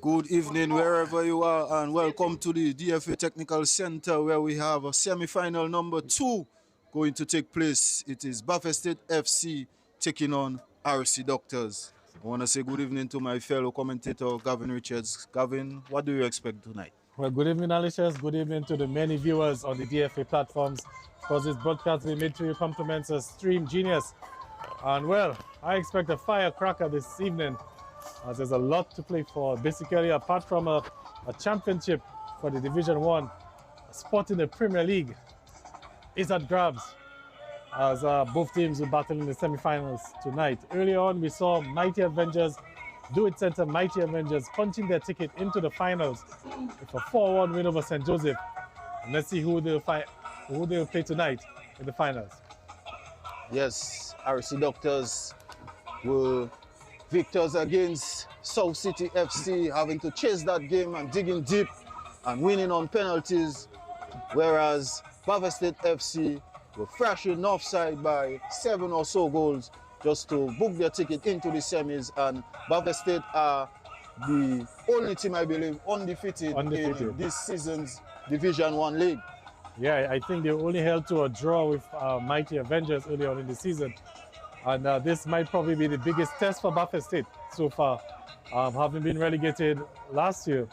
Good evening, wherever you are, and welcome to the DFA Technical Center, where we have a semi-final number 2 going to take place. It is Buffett State FC taking on RC Doctors. I want to say good evening to my fellow commentator, Gavin Richards. Gavin, what do you expect tonight? Well, good evening, Alicious. Good evening to the many viewers on the DFA platforms. Of course, this broadcast will be made to you compliments of Stream Genius. And well, I expect a firecracker this evening, as there's a lot to play for. Basically, apart from a championship for the Division 1, a spot in the Premier League is at grabs, as both teams will battle in the semi-finals tonight. Earlier on, we saw Mighty Avengers, Do It Center Mighty Avengers, punching their ticket into the finals with a 4-1 win over St. Joseph. And let's see who they'll play tonight in the finals. Yes, RC Doctors will victors against South City FC, having to chase that game and digging deep and winning on penalties, whereas Buffett State FC were thrashing Northside by 7 or so goals just to book their ticket into the semis. And Buffett State are the only team, I believe, undefeated in this season's Division 1 league. Yeah, I think they only held to a draw with Mighty Avengers early on in the season. And this might probably be the biggest test for Buffett State so far. Having been relegated last year,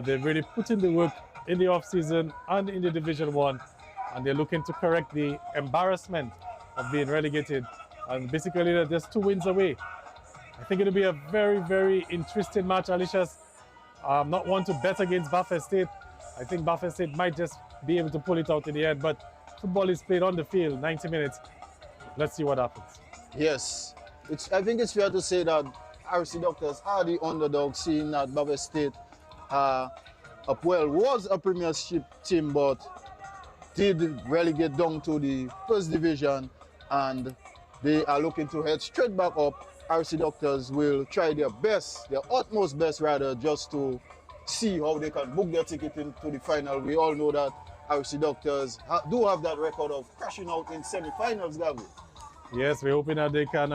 they've really put in the work in the off-season and in the Division 1. And they're looking to correct the embarrassment of being relegated. And basically, they're just 2 wins away. I think it'll be a very, very interesting match, Alicious. I'm not one to bet against Buffett State. I think Buffett State might just be able to pull it out in the end, but football is played on the field, 90 minutes. Let's see what happens. Yes, I think it's fair to say that RC Doctors are the underdog, seeing that Buffett State was a premiership team, but did relegate down to the first division, and they are looking to head straight back up. RC Doctors will try their best, their utmost best rather, just to see how they can book their ticket into the final. We all know that RC Doctors do have that record of crashing out in semi-finals, Gavin. Yes, we're hoping that they can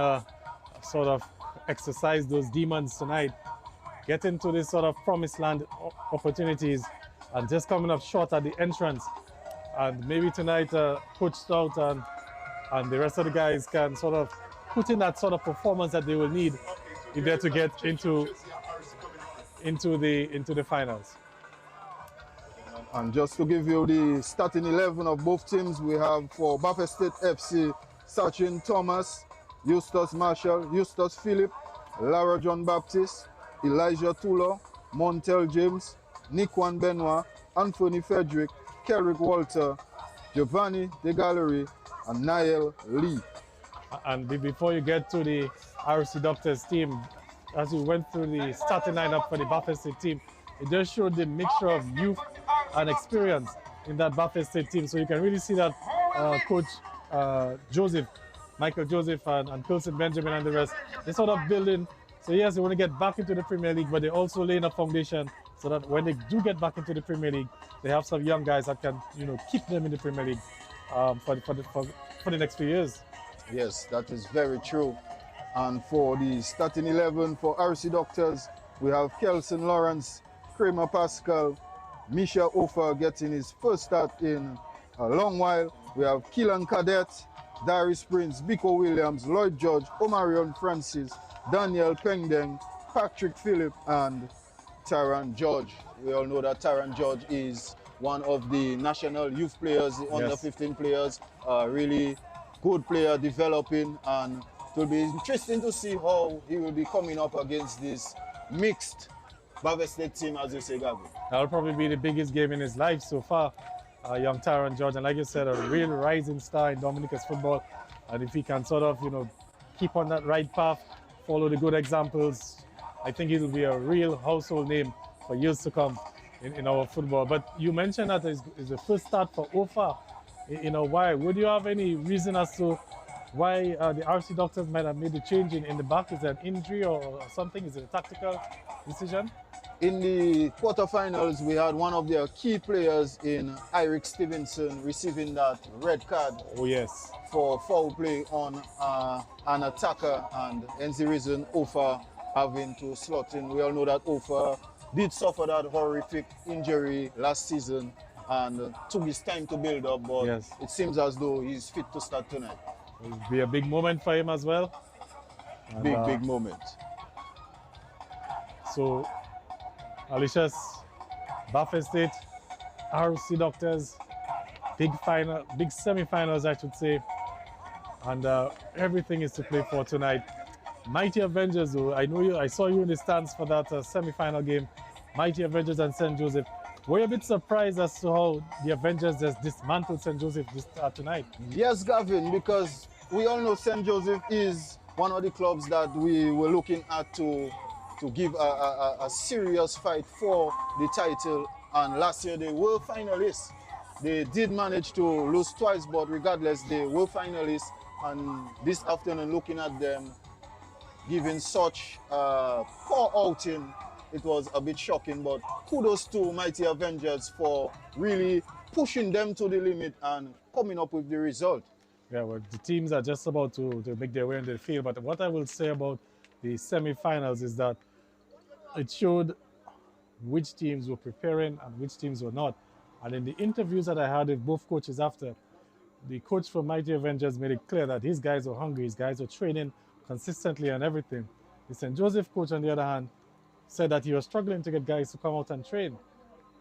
sort of exercise those demons tonight, get into this sort of promised land opportunities, and just coming up short at the entrance. And maybe tonight, Coach Stout and the rest of the guys can sort of put in that sort of performance that they will need if they're to get into the finals. And just to give you the starting 11 of both teams, we have for Buffett State FC, Sachin Thomas, Eustace Marshall, Eustace Philip, Lara John Baptist, Elijah Tulo, Montel James, Nikwan Benoit, Anthony Frederick, Kerrick Walter, Giovanni De Gallery, and Niall Lee. And before you get to the RC Doctors team, as we went through the starting lineup for the Buffett State team, it just showed the mixture of youth and experience in that Buffett State team. So you can really see that Coach Joseph, Michael Joseph and Pilson Benjamin and the rest, they're sort of building. So yes, they want to get back into the Premier League, but they're also laying a foundation so that when they do get back into the Premier League, they have some young guys that can, keep them in the Premier League for the next few years. Yes, that is very true. And for the starting 11 for RC Doctors, we have Kelson Lawrence, Kramer Pascal, Misha Ofer getting his first start in a long while. We have Keelan Cadet, Darius Prince, Biko Williams, Lloyd George, Omarion Francis, Daniel Pengdeng, Patrick Phillip, and Taran George. We all know that Taran George is one of the national youth players, the under 15 players, really good player developing, and it will be interesting to see how he will be coming up against this mixed Buffett State team, as you say, Gabby. That'll probably be the biggest game in his life so far. Young Taran George, and like you said, a real rising star in Dominica's football. And if he can sort of, keep on that right path, follow the good examples, I think he will be a real household name for years to come in our football. But you mentioned that it's the first start for OFA. Why? Would you have any reason as to why the RC Doctors might have made a change in the back? Is it an injury or something? Is it a tactical decision? In the quarterfinals, we had one of their key players in Eric Stevenson receiving that red card. Oh yes. For foul play on an attacker, and hence the reason OFA having to slot in. We all know that OFA did suffer that horrific injury last season and took his time to build up, but Yes. it seems as though he's fit to start tonight. It'll be a big moment for him as well. And, Big moment. So, Alicia's Buffett State, RC Doctors, big semi-finals, I should say. And everything is to play for tonight. Mighty Avengers, though, I saw you in the stands for that semi-final game. Mighty Avengers and St. Joseph. Were you a bit surprised as to how the Avengers just dismantled St. Joseph tonight? Yes, Gavin, because we all know St. Joseph is one of the clubs that we were looking at to give a serious fight for the title. And last year they were finalists. They did manage to lose twice, but regardless, they were finalists. And this afternoon, looking at them giving such poor outing, it was a bit shocking. But kudos to Mighty Avengers for really pushing them to the limit and coming up with the result. Yeah, well, the teams are just about to make their way in the field. But what I will say about the semi-finals is that it showed which teams were preparing and which teams were not. And in the interviews that I had with both coaches after, the coach for Mighty Avengers made it clear that his guys were hungry, his guys were training consistently and everything. The St. Joseph coach, on the other hand, said that he was struggling to get guys to come out and train.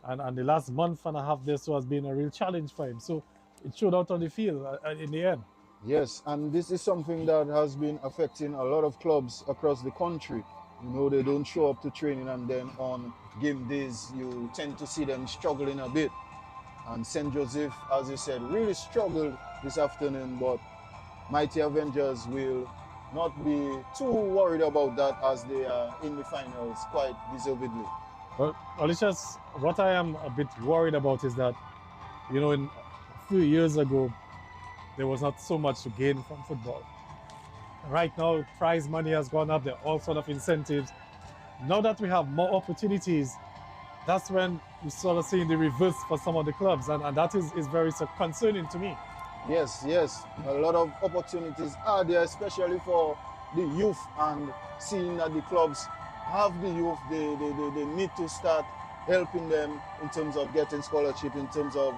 And the last month and a half this has been a real challenge for him. So it showed out on the field in the end. Yes, and this is something that has been affecting a lot of clubs across the country. You know, they don't show up to training, and then on game days, you tend to see them struggling a bit. And St. Joseph, as you said, really struggled this afternoon, but Mighty Avengers will not be too worried about that as they are in the finals quite deservedly. Well, Alicia's, what I am a bit worried about is that, you know, a few years ago, there was not so much to gain from football. Right now, prize money has gone up. There are all sort of incentives. Now that we have more opportunities, that's when we sort of seeing the reverse for some of the clubs, and that is very concerning to me. Yes, a lot of opportunities are there, especially for the youth, and seeing that the clubs have the youth, they need to start helping them in terms of getting scholarship, in terms of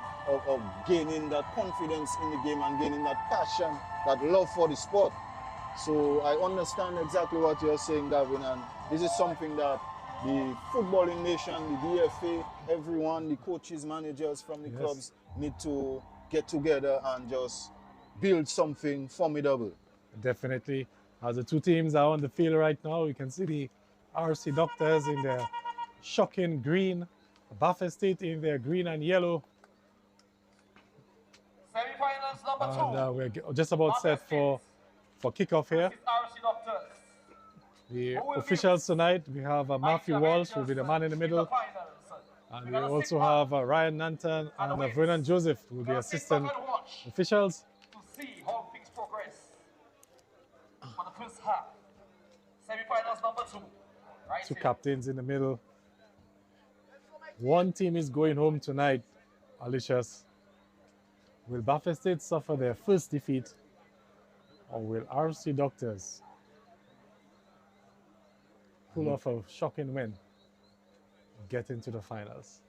gaining that confidence in the game and gaining that passion, that love for the sport. So I understand exactly what you're saying, Gavin, and this is something that the footballing nation, the DFA, everyone, the coaches, managers from the clubs need to get together and just build something formidable. Definitely. As the two teams are on the field right now, you can see the RC Doctors in their shocking green, Buffett State in their green and yellow. Semi-finals number 2. We're just about set for kickoff here. RC Doctors. The officials tonight, we have Matthew Walsh, who will be the man in the middle. And we also have Ryan Nanton and Vernon Joseph, who will be assistant officials. To see how things progress for the first half. Semi-finals number 2. Right Two here. captains in the middle. One team is going home tonight, Alicia's. Will Buffett State suffer their first defeat, or will RC Doctors pull off a shocking win, get into the finals?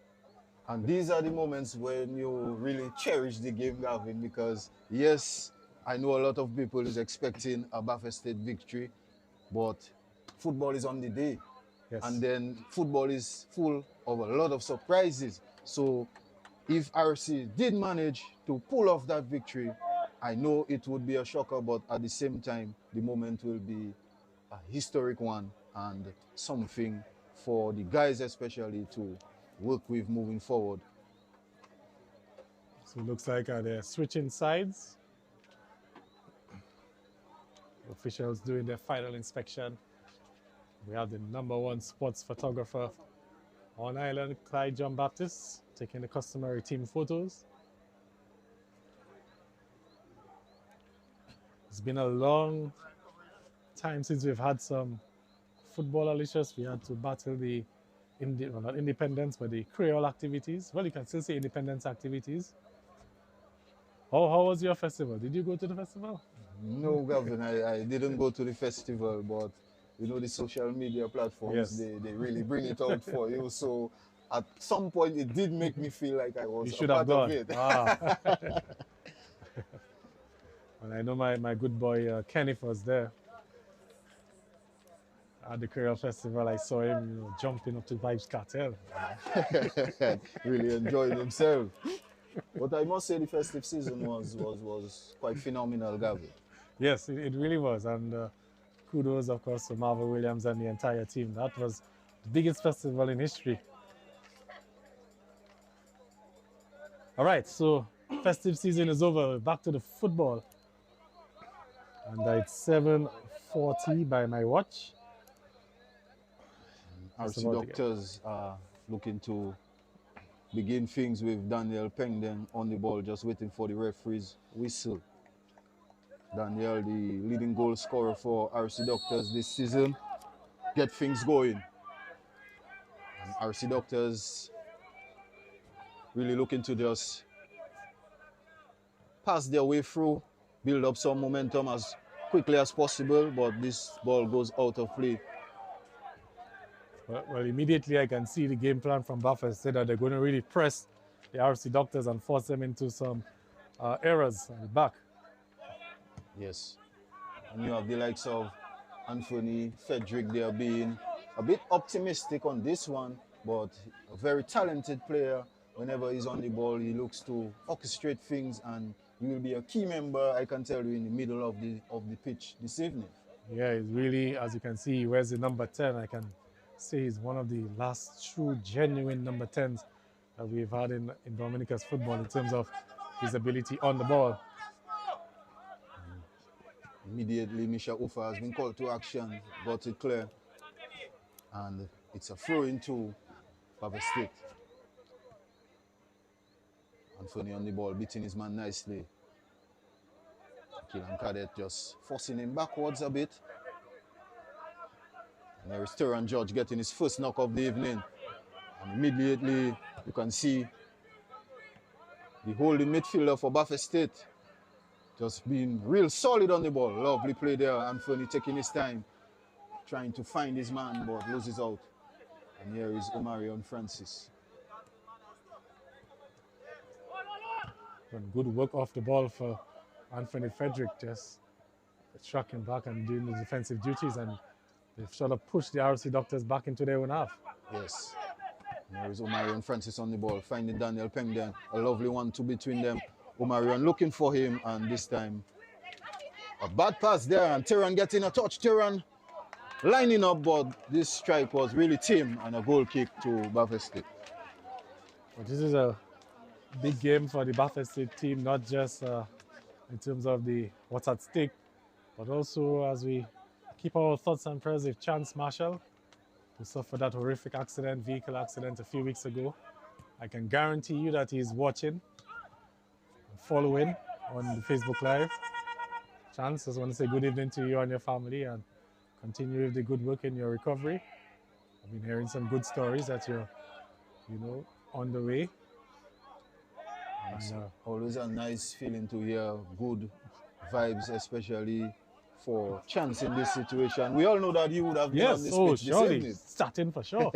And these are the moments when you really cherish the game, Gavin, because yes, I know a lot of people is expecting a Buffett State victory, but football is on the day. Yes. And then football is full of a lot of surprises. So if RC did manage to pull off that victory, I know it would be a shocker, but at the same time, the moment will be a historic one and something for the guys especially to work with moving forward. So it looks like they're switching sides. Officials doing their final inspection. We have the #1 sports photographer on island, Clyde John Baptist, taking the customary team photos. It's been a long time since we've had some football, Alicia's. We had to battle the, not independence, but the Creole activities. Well, you can still say independence activities. How was your festival? Did you go to the festival? No, Gavin, I didn't go to the festival, but you know, the social media platforms, Yes. they really bring it out for you. So at some point, it did make me feel like I was You a should have part of gone. it. Ah. And I know my good boy Kenneth was there at the Career Festival. I saw him, you know, jumping up to Vibes Cartel. Really enjoyed himself. But I must say the festive season was quite phenomenal, Gavin. Yes, it really was. And kudos, of course, to Marvel Williams and the entire team. That was the biggest festival in history. All right, so festive season is over. Back to the football. And it's 7:40 by my watch. RC Doctors are looking to begin things with Daniel Pengden on the ball, just waiting for the referee's whistle. Daniel, the leading goal scorer for RC Doctors this season, get things going. And RC Doctors really looking to just pass their way through, build up some momentum as quickly as possible, but this ball goes out of play. Well, immediately I can see the game plan from Buffett said that they're going to really press the RC Doctors and force them into some errors at the back. Yes. And you have the likes of Anthony, Frederick there being a bit optimistic on this one, but a very talented player. Whenever he's on the ball, he looks to orchestrate things, and he will be a key member, I can tell you, in the middle of the pitch this evening. Yeah, he's really, as you can see, he wears the number 10. I can say he's one of the last true, genuine number 10s that we've had in Dominica's football in terms of his ability on the ball. Immediately, Misha Ufa has been called to action, got it clear, and it's a throw into Baba State. Anthony on the ball, beating his man nicely. Killan Cadet just forcing him backwards a bit. And there is Teran George getting his first knock of the evening. And immediately you can see the holding midfielder for Buffett State just being real solid on the ball. Lovely play there. Anthony taking his time, trying to find his man, but loses out. And here is Omarion Francis. And good work off the ball for Anthony Frederick, just tracking back and doing the defensive duties, and they've sort of pushed the RC Doctors back into their own half. Yes. And there is Omarion Francis on the ball, finding Daniel Pengden. A lovely 1-2 between them. Omarion looking for him, and this time a bad pass there, and Teran getting a touch. Teran lining up, but this strike was really tame, and a goal kick to Buffett State. But this is a big game for the Buffett State team, not just in terms of what's at stake, but also as we keep our thoughts and prayers with Chance Marshall, who suffered that horrific vehicle accident a few weeks ago. I can guarantee you that he's watching, following on the Facebook Live. Chance, I just want to say good evening to you and your family, and continue with the good work in your recovery. I've been hearing some good stories that you're, on the way. And, always a nice feeling to hear good vibes, especially for Chance in this situation. We all know that he would have been on this pitch this evening. Starting for sure.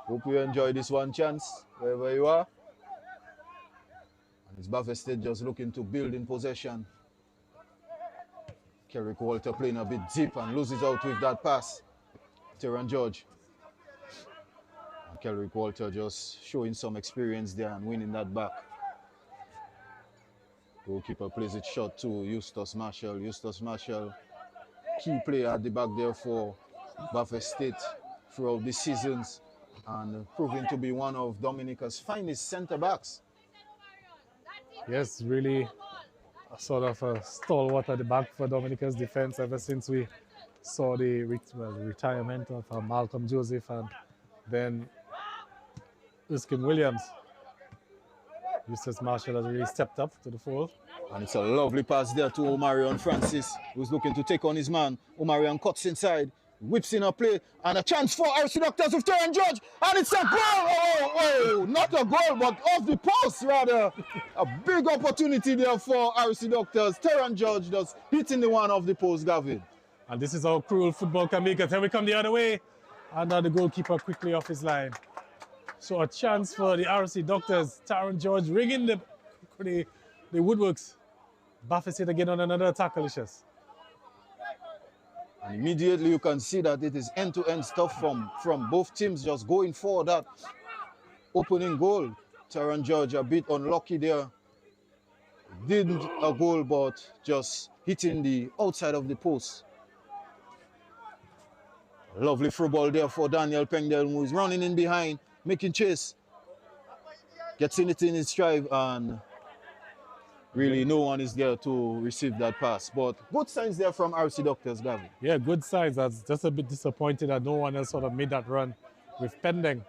Hope you enjoy this one, Chance, wherever you are. And it's Buffett State just looking to build in possession. Kerrick Walter playing a bit deep and loses out with that pass. Teran George. And Kerrick Walter just showing some experience there and winning that back. Goalkeeper plays it short to Eustace Marshall. Eustace Marshall, key player at the back there for Buffett State throughout the seasons, and proving to be one of Dominica's finest centre-backs. Yes, really a sort of a stalwart at the back for Dominica's defense ever since we saw the retirement of Malcolm Joseph, and then Erskine Williams. Eustace Marshall has really stepped up to the fold. And it's a lovely pass there to Omarion Francis, who's looking to take on his man. Omarion cuts inside, whips in a play, and a chance for RC Doctors with Teran George, and it's a goal! Oh, not a goal, but off the post rather. A big opportunity there for RC Doctors. Terran George just hitting the one off the post, Gavin. And this is how cruel football can be, because here we come the other way. And now the goalkeeper quickly off his line. So a chance for the RC Doctors. Taron George ringing the woodworks. Buffett it again on another tackle, Licious. And immediately you can see that it is end-to-end stuff from both teams just going for that opening goal. Taron George a bit unlucky there. Didn't a goal, but just hitting the outside of the post. Lovely through ball there for Daniel Pengdel, who is running in behind, making chase. Gets in it in his stride, and really no one is there to receive that pass. But good signs there from RC Doctors, Gavin. Yeah, good signs. I was just a bit disappointed that no one else sort of made that run with Pending.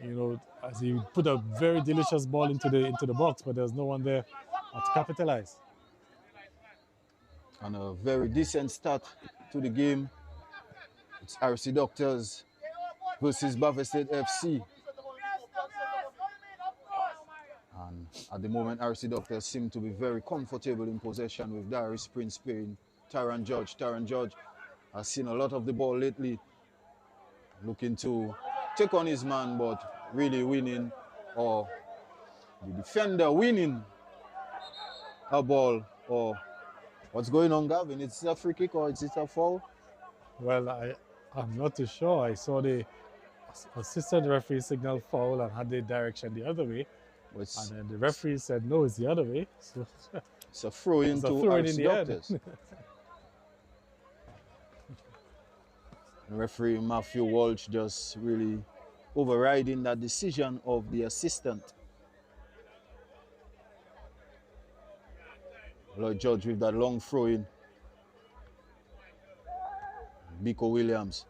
You know, as he put a very delicious ball into the box, but there's no one there to capitalize. And a very decent start to the game. It's RC Doctors versus Buffett State FC. And at the moment, RC Doctors seem to be very comfortable in possession with Darius Prince playing Taron George. Taron George has seen a lot of the ball lately, looking to take on his man, but really winning, or the defender winning a ball, or what's going on, Gavin? It's a free kick or is it a foul? Well, I'm not too sure. I saw the assistant referee signal foul and had the direction the other way. And then the referee said, no, it's the other way. So it's a throw in to RC Doctors. Referee Matthew Walsh just really overriding that decision of the assistant. Lloyd George with that long throw in. Biko Williams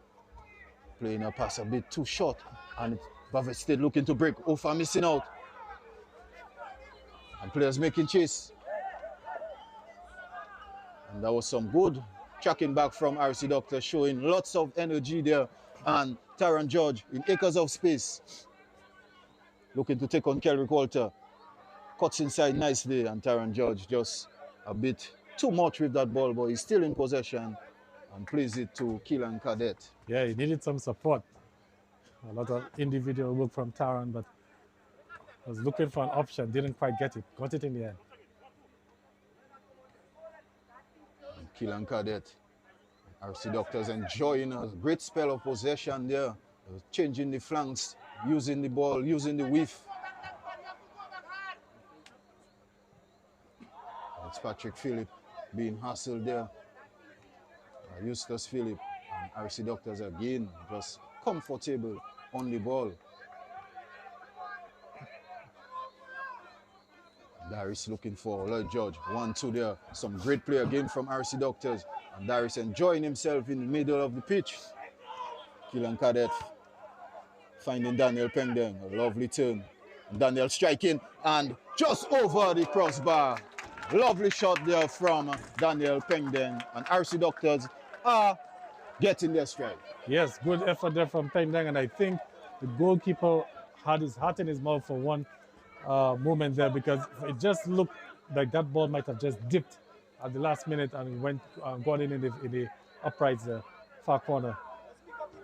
playing a pass a bit too short, and Buffett State looking to break. Ofa missing out. And players making chase. And that was some good tracking back from RC Doctor, showing lots of energy there. And Taron George in acres of space, looking to take on Kelrick Walter. Cuts inside nicely, and Taron George just a bit too much with that ball, but he's still in possession and plays it to Keelan Cadet. Yeah, he needed some support. A lot of individual work from Taron, but was looking for an option, didn't quite get it. Got it in the end. Keelan Cadet. RC Doctors enjoying a great spell of possession there. Changing the flanks, using the ball, using the whiff. It's Patrick Phillip being hustled there. Eustace Phillip and RC Doctors again just comfortable on the ball. Darius looking for Lloyd George. 1-2 there. Some great play again from RC Doctors. And Darius enjoying himself in the middle of the pitch. Keelan Cadet finding Daniel Pengdeng. A lovely turn. Daniel striking and just over the crossbar. Lovely shot there from Daniel Pengdeng. And RC Doctors are getting their stride. Yes, good effort there from Pengdeng. And I think the goalkeeper had his heart in his mouth for one moment there, because it just looked like that ball might have just dipped at the last minute and went got in the uprights there, far corner.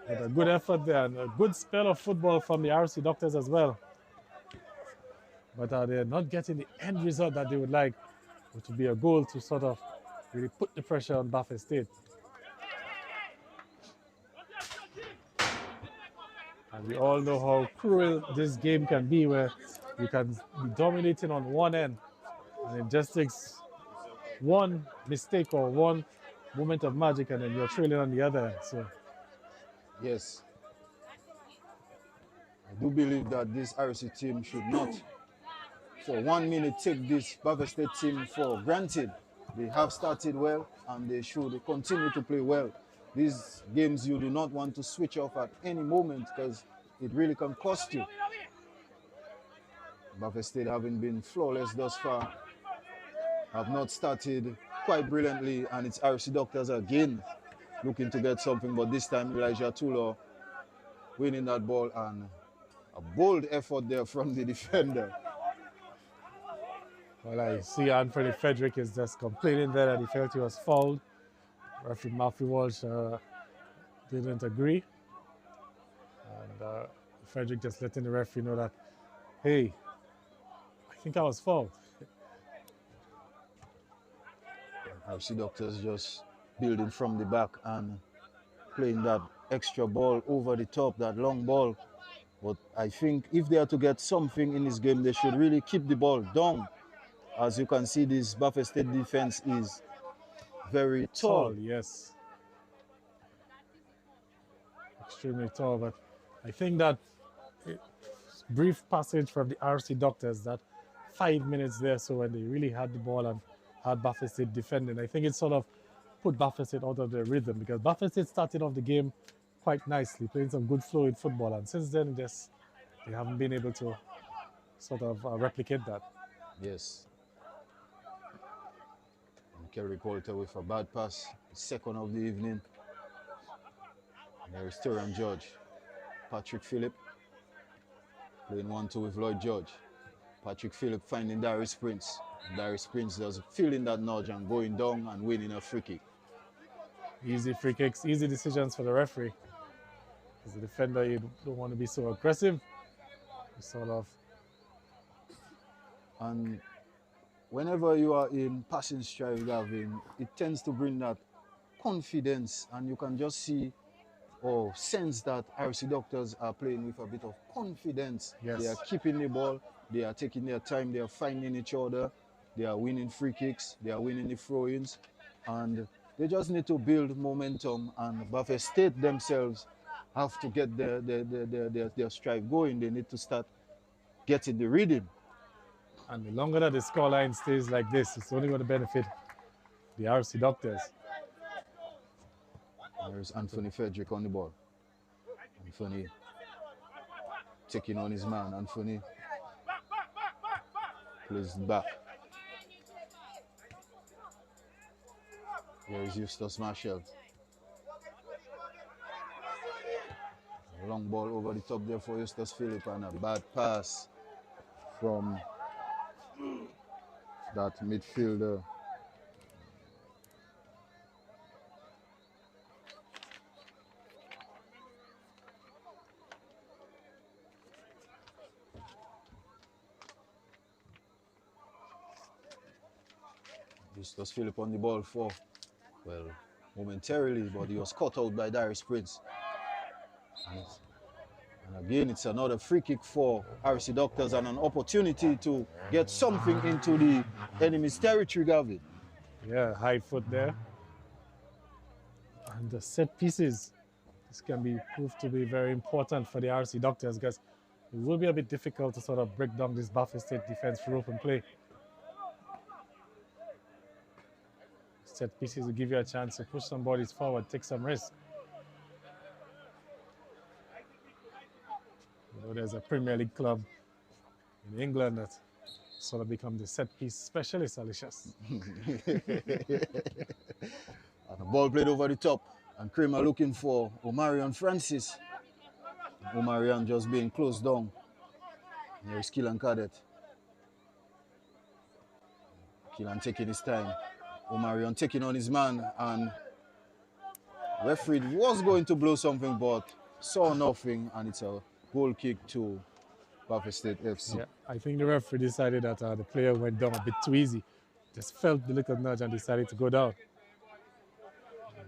But a good effort there and a good spell of football from the RC Doctors as well. But they're not getting the end result that they would like, which would be a goal to sort of really put the pressure on Buffett State. And we all know how cruel this game can be, where you can be dominating on one end and it just takes one mistake or one moment of magic and then you're trailing on the other end. So yes, I do believe that this RC team should not for 1 minute take this Buffett State team for granted. They have started well and they should continue to play well. These games you do not want to switch off at any moment, because it really can cost you. Buffett State having been flawless thus far, have not started quite brilliantly, and it's RC Doctors again looking to get something, but this time Elijah Tulo winning that ball and A bold effort there from the defender. Well, I see Anthony Frederick is just complaining there that he felt he was fouled. Referee Matthew Walsh didn't agree. And Frederick just letting the referee know that, hey, I think I was fouled. RC Doctors just building from the back and playing that extra ball over the top, that long ball. But I think if they are to get something in this game, they should really keep the ball down. As you can see, this Buffalo State defense is very tall. Yes. Extremely tall, but I think that brief passage from the RC Doctors, that 5 minutes there, so when they really had the ball and had Buffalo State defending, I think it sort of put Buffalo State out of their rhythm, because Buffalo State started off the game quite nicely, playing some good flowing football, and since then they haven't been able to sort of replicate that. Yes. And Kerry Coulter with a bad pass, second of the evening. And there is Turan George. Patrick Phillip playing 1-2 with Lloyd George. Patrick Phillip finding Darius Prince. And Darius Prince does feeling that nudge and going down and winning a free kick. Easy free kicks, easy decisions for the referee. As a defender, you don't want to be so aggressive. You sort of. And whenever you are in passing strive, Gavin, it tends to bring that confidence, and you can just see or sense that RC Doctors are playing with a bit of confidence. Yes. They are keeping the ball, they are taking their time, they are finding each other, they are winning free kicks, they are winning the throw-ins, and they just need to build momentum, and Buffalo State themselves have to get their strive going. They need to start getting the rhythm. And the longer that the scoreline stays like this, it's only going to benefit the RC Doctors. There's Anthony Frederick on the ball. Anthony taking on his man. Anthony plays back. Here is Eustace Marshall. A long ball over the top there for Eustace Phillip, and a bad pass from that midfielder. Eustace Phillip on the ball for, well, momentarily, but he was caught out by Darius Prince. And again, it's another free kick for RC Doctors and an opportunity to get something into the enemy's territory, Gavin. Yeah, high foot there. And the set pieces, this can be proved to be very important for the RC Doctors, because it will be a bit difficult to sort of break down this Buffalo State defense for open play. Set pieces will give you a chance to push some bodies forward, take some risk. You know, there's a Premier League club in England that sort of become the set piece specialist, Alicious. And the ball played over the top, and Kramer looking for Omarion Francis. Omarion just being closed down. Here's Keelan Cadet. Keelan taking his time. Omarion taking on his man, and referee was going to blow something but saw nothing, and it's a goal kick to Buffalo State FC. Yeah, I think the referee decided that the player went down a bit too easy. Just felt the little nudge and decided to go down.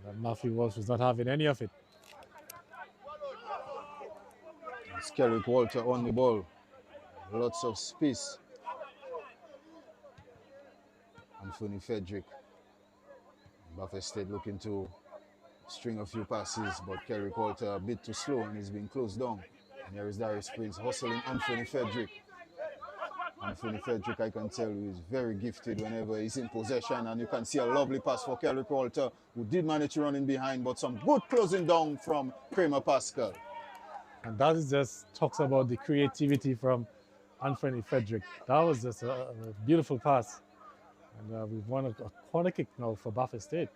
And Matthew Walsh was not having any of it. It's Kerrick Walter on the ball. Lots of space. Anthony Frederick. Buffalo State looking to string a few passes, but Kerrick Walter a bit too slow and he's been closed down. And here is Darius Prince hustling Anthony Frederick. Anthony Frederick, I can tell you, is very gifted whenever he's in possession, and you can see a lovely pass for Kerrick Walter, who did manage to run in behind, but some good closing down from Kramer Pascal. And that is just talks about the creativity from Anthony Frederick. That was just a beautiful pass. And we've won a corner kick now for Buffalo State.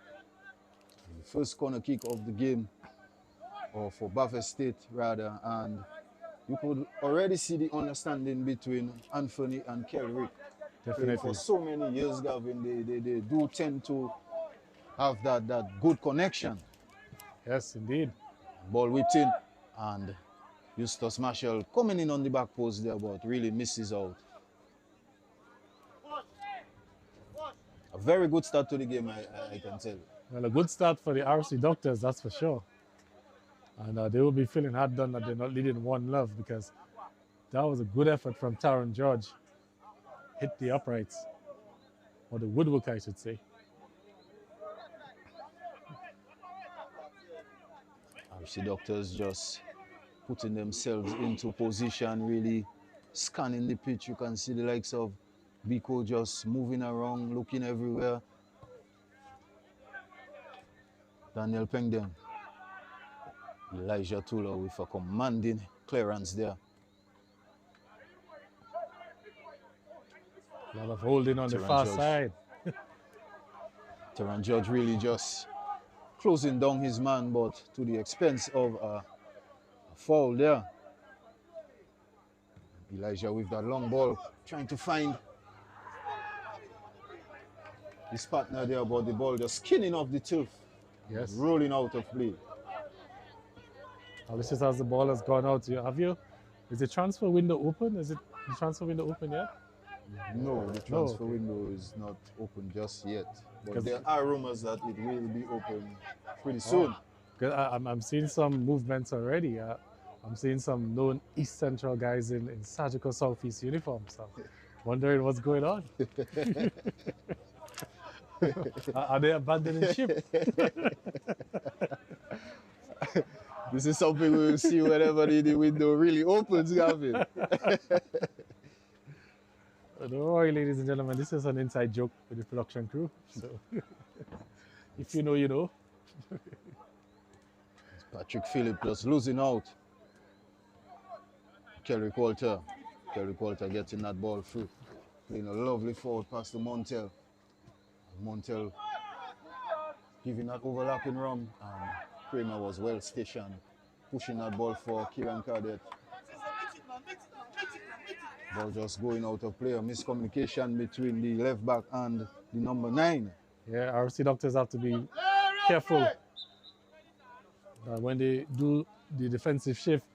The first corner kick of the game, or for Buffalo State rather, and you could already see the understanding between Anthony and Kelrick. Definitely. For so many years, Gavin, they do tend to have that good connection. Yes, indeed. Ball whipped in, and Eustace Marshall coming in on the back post there, but really misses out. A very good start to the game, I can tell. Well, a good start for the RC Doctors, that's for sure. And they will be feeling hard done that they're not leading 1-0 because that was a good effort from Taron George. Hit the uprights, or the woodwork, I should say. RC Doctors just putting themselves into position, really scanning the pitch. You can see the likes of Biko just moving around, looking everywhere. Daniel Pengden. Elijah Tula with a commanding clearance there. A lot of holding on the far side. Taron George really just closing down his man, but to the expense of a foul there. Elijah with that long ball, trying to find his partner there, but the ball just skinning off the turf. Yes. Rolling out of play. Well, this is as the ball has gone out. Is the transfer window open? Is the transfer window open yet? No, the transfer window is not open just yet. But there are rumors that it will be open pretty soon. I'm seeing some movements already. I'm seeing some known East Central guys in Surgical Southeast uniforms. So wondering what's going on. Are they abandoning ship? This is something we will see whenever the window really opens, Gavin. Don't worry, ladies and gentlemen, this is an inside joke with the production crew. So if you know, you know. Patrick Phillip just losing out. Kelly Coulter getting that ball through. Playing a lovely forward pass to Montel. Montel giving that overlapping run. Kramer was well stationed, pushing that ball for Kieran Cadet. Ball just going out of play. A miscommunication between the left back and the number 9. Yeah, RC Doctors have to be careful when they do the defensive shift,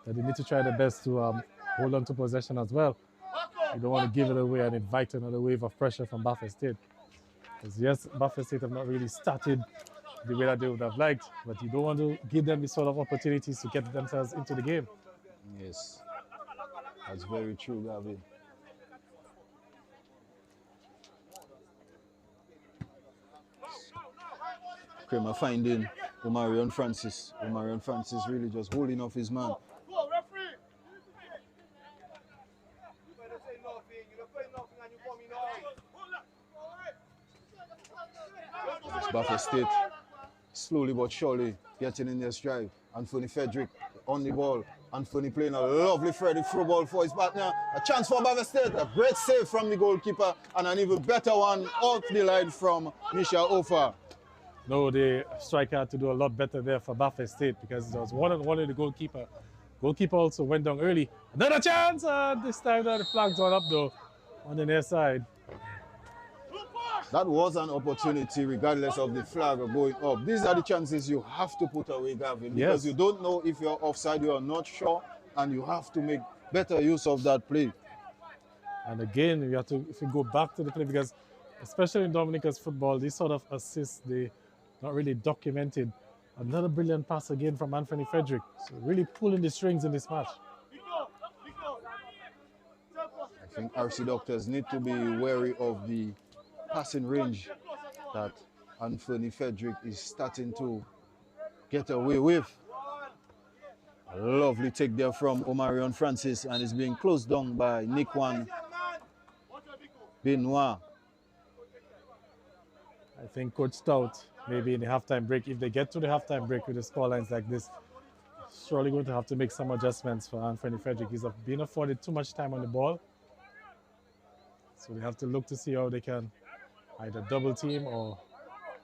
that they need to try their best to hold on to possession as well. You don't want to give it away and invite another wave of pressure from Buffalo State. Because yes, Buffalo State have not really started the way that they would have liked, but you don't want to give them the sort of opportunities to get themselves into the game. Yes, that's very true, Gavin. Kramer finding Omarion Francis. Omarion Francis really just holding off his man. Buffalo State slowly but surely getting in their stride. Anthony Frederick on the ball. Anthony playing a lovely threaded through ball for his partner. A chance for Buffalo State. A great save from the goalkeeper and an even better one off the line from Michel Ofer. No, the striker had to do a lot better there for Buffalo State because it was one-on-one with the goalkeeper. Goalkeeper also went down early. Another chance! This time the flag's gone up though on the near side. That was an opportunity regardless of the flag going up. These are the chances you have to put away, Gavin, because you don't know if you're offside, you are not sure, and you have to make better use of that play. And again, you have to, if you go back to the play, because especially in Dominica's football, these sort of assists, they not really documented. Another brilliant pass again from Anthony Frederick. So really pulling the strings in this match. I think RC Doctors need to be wary of the passing range that Anthony Frederick is starting to get away with. A lovely take there from Omarion Francis, and it's being closed down by Nikwan Benoit. I think Coach Stout, maybe in the halftime break, if they get to the halftime break with the scorelines like this, surely going to have to make some adjustments for Anthony Frederick. He's been afforded too much time on the ball. So they have to look to see how they can either double team or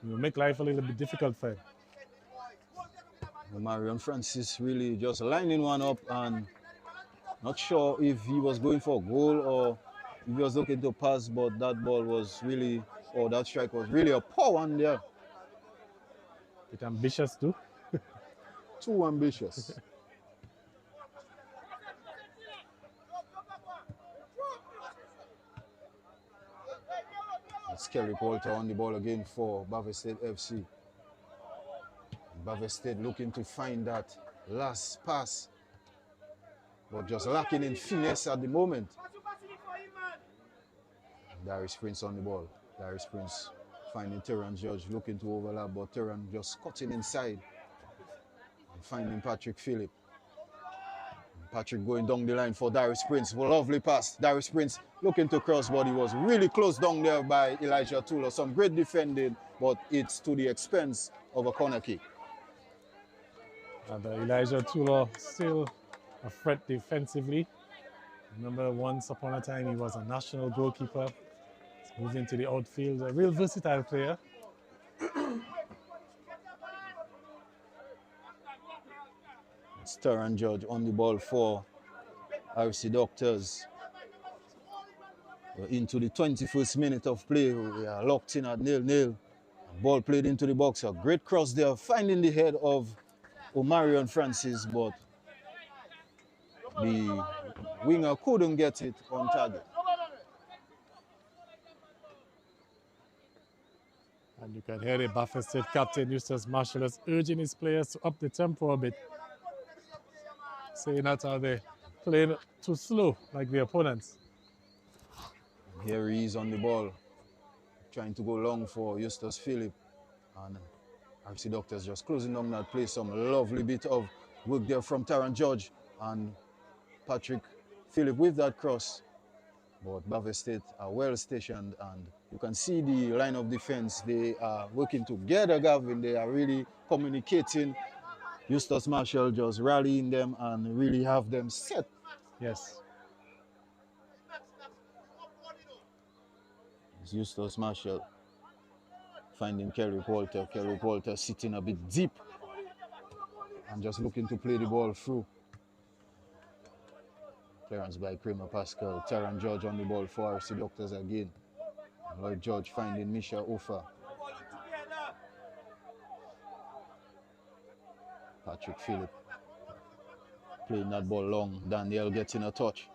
make life a little bit difficult for him. Marion Francis really just lining one up and Not sure if he was going for a goal or if he was looking to pass, but that ball was really, or that strike was really a poor one there. Bit ambitious too. Too ambitious. It's Kerry Poulter on the ball again for Bavestate FC. Bavestate looking to find that last pass, but just lacking in finesse at the moment. Darius Prince on the ball. Darius Prince finding Terran Judge looking to overlap, but Terran just cutting inside and finding Patrick Phillip. Patrick going down the line for Darius Prince. Lovely pass. Darius Prince looking to cross, but he was really close down there by Elijah Tulo. Some great defending, but it's to the expense of a corner kick. And Elijah Tulo still a threat defensively. Remember, once upon a time he was a national goalkeeper. He's moved into the outfield. A real versatile player. It's Terran Judge on the ball for RC Doctors. We're into the 21st minute of play. We are locked in at 0-0. Ball played into the box. A great cross there, finding the head of Omarion Francis, but the winger couldn't get it on target. And you can hear the Buffett State captain Eustace Marshall is urging his players to up the tempo a bit, saying that they playing too slow like the opponents. Here he is on the ball, trying to go long for Eustace Phillip, and RC Doctors just closing down that play. Some lovely bit of work there from Terran Judge and Patrick Phillip with that cross. But Bavestate State are well stationed, and you can see the line of defense. They are working together, Gavin. They are really communicating. Eustace Marshall just rallying them and really have them set. Yes. It's Eustace Marshall finding Kerry Poulter. Kerry Poulter sitting a bit deep and just looking to play the ball through. Clearance by Kramer Pascal. Terran George on the ball for RC Doctors again. Lloyd George finding Misha Ofa. Patrick Phillip playing that ball long. Daniel getting a touch.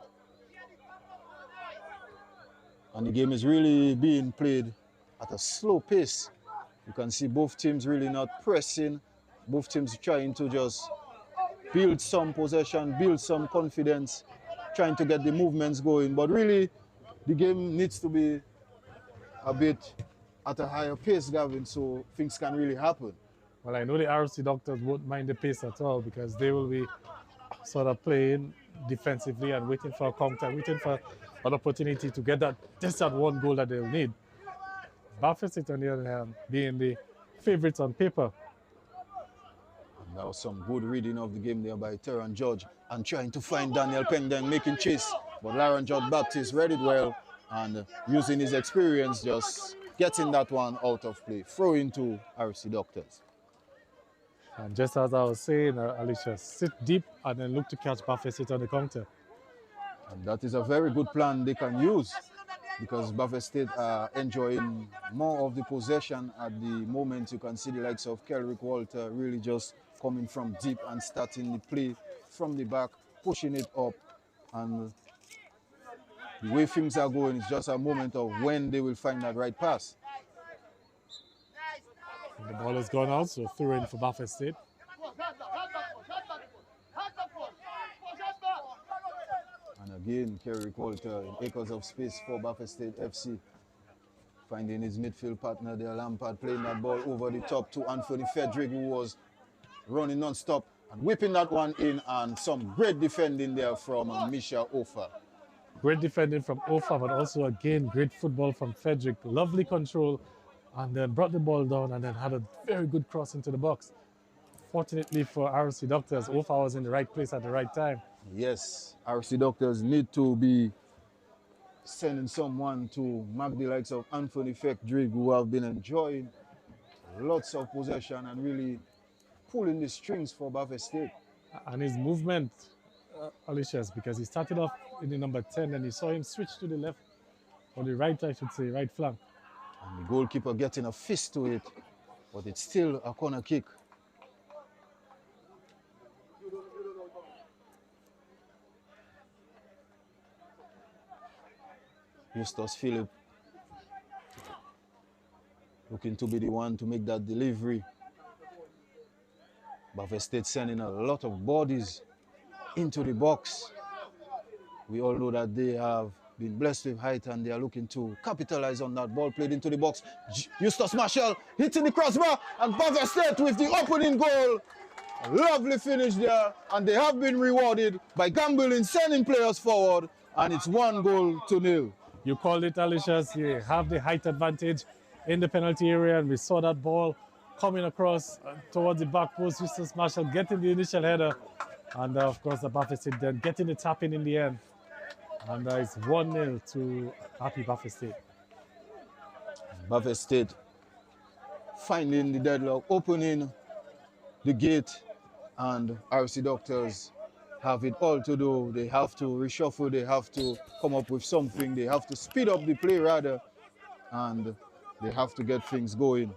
And the game is really being played at a slow pace. You can see both teams really not pressing. Both teams trying to just build some possession, build some confidence, trying to get the movements going. But really, the game needs to be a bit at a higher pace, Gavin, so things can really happen. Well, I know the RC Doctors won't mind the pace at all because they will be sort of playing defensively and waiting for a counter, waiting for an opportunity to get that one goal that they'll need. Buffett State, on the other hand, being the favorites on paper. And that was some good reading of the game there by Terran George and trying to find Daniel Pendang making chase. But Lauren George Baptist read it well and using his experience, just getting that one out of play. Throw into RC Doctors. And just as I was saying, Alicia, sit deep and then look to catch Buffett State on the counter. And that is a very good plan they can use because Buffett State are enjoying more of the possession at the moment. You can see the likes of Kelrick Walter really just coming from deep and starting the play from the back, pushing it up. And the way things are going, it's just a moment of when they will find that right pass. The ball has gone out, so through in for Buffett State. And again, Kerry Coulter in acres of space for Buffett State FC. Finding his midfield partner there, Lampard playing that ball over the top to Anthony Frederick, who was running non-stop and whipping that one in, and some great defending there from Misha Ofa. Great defending from Ofa, but also again, great football from Frederick. Lovely control, and then brought the ball down and then had a very good cross into the box. Fortunately for RC Doctors, Ofa was in the right place at the right time. Yes, RC Doctors need to be sending someone to mark the likes of Anthony Frederick, who have been enjoying lots of possession and really pulling the strings for Buffett State. And his movement Alicia's, because he started off in the number 10 and you saw him switch to the left, or the right, I should say, right flank. And the goalkeeper getting a fist to it, but it's still a corner kick. Justus Philip looking to be the one to make that delivery. Buffett State sending a lot of bodies into the box. We all know that they have been blessed with height and they are looking to capitalize on that ball played into the box. Justus Marshall hitting the crossbar, and Buffett State with the opening goal. A lovely finish there, and they have been rewarded by gambling, sending players forward, and it's 1-0. You called it, Alicia's. You have the height advantage in the penalty area, and we saw that ball coming across towards the back post. Justus Marshall getting the initial header, and of course the Buffett State then getting the tap in the end. And it's 1-0 to happy Buffett State. Buffett State finding the deadlock, opening the gate, and RC Doctors have it all to do. They have to reshuffle, they have to come up with something, they have to speed up the play rather, and they have to get things going.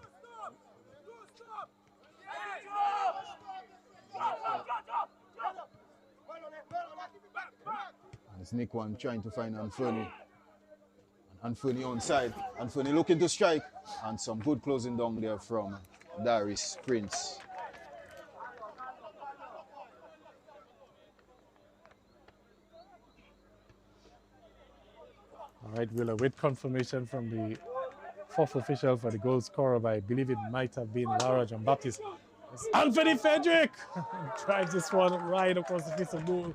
And it's Nick One trying to find Anthony. And Anthony on side. Anthony looking to strike, and some good closing down there from Darius Prince. All right, we'll await confirmation from the fourth official for the goal scorer, but I believe it might have been Laura John Baptist. It's Anthony Frederick drives this one right across the face of goal.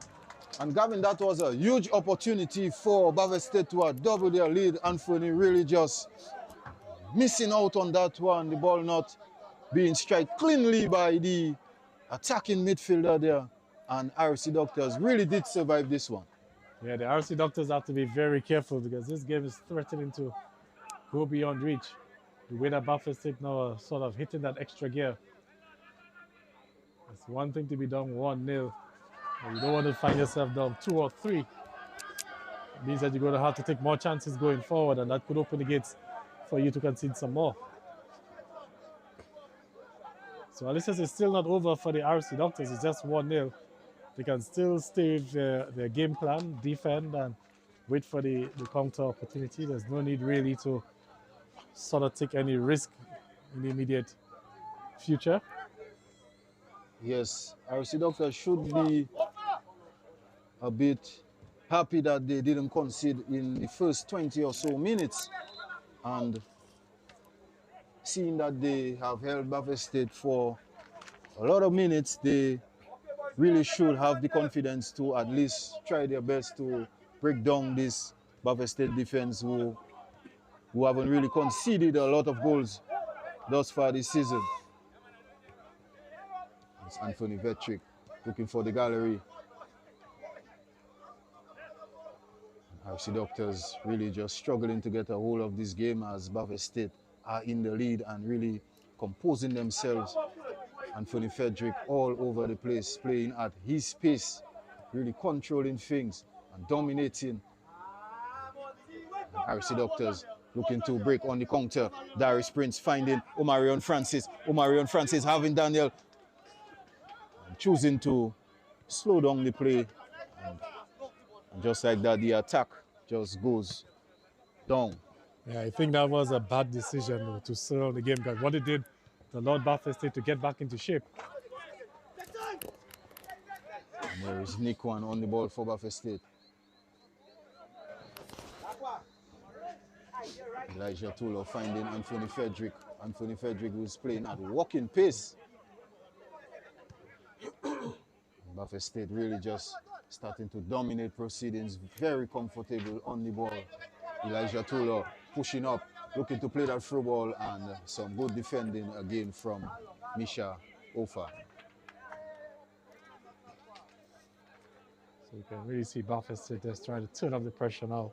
And Gavin, that was a huge opportunity for Buffett State to double their lead. Anthony really just missing out on that one. The ball not being struck cleanly by the attacking midfielder there. And RC Doctors really did survive this one. Yeah, the RC Doctors have to be very careful because this game is threatening to go beyond reach. The way that Buffett State now are sort of hitting that extra gear. It's one thing to be down 1-0. You don't want to find yourself down 2 or 3. It means that you're going to have to take more chances going forward, and that could open the gates for you to concede some more. So Alicia's is still not over for the RC Doctors. It's just 1-0. They can still stay with their game plan, defend, and wait for the counter opportunity. There's no need really to sort of take any risk in the immediate future. Yes, RC Doctors should be a bit happy that they didn't concede in the first 20 or so minutes. And seeing that they have held Buffett State for a lot of minutes, they really should have the confidence to at least try their best to break down this Buffett State defense who haven't really conceded a lot of goals thus far this season. It's Anthony Vetrick looking for the gallery. RC Doctors really just struggling to get a hold of this game as Buffett State are in the lead and really composing themselves. Anthony Frederick all over the place, playing at his pace, really controlling things and dominating. And RC Doctors looking to break on the counter. Darius Prince finding Omarion Francis. Omarion Francis having Daniel, and choosing to slow down the play. And just like that, the attack just goes down. Yeah, I think that was a bad decision to slow down the game, because what it did, the Lord Buffett State to get back into shape. And there is Nick One on the ball for Buffett State. Elijah Tulo finding Anthony Frederick. Anthony Frederick was playing at walking pace. Buffett State really just starting to dominate proceedings, very comfortable on the ball. Elijah Tulo pushing up, looking to play that through ball, and some good defending again from Misha Ofa. So you can really see Buffett State just trying to turn up the pressure now.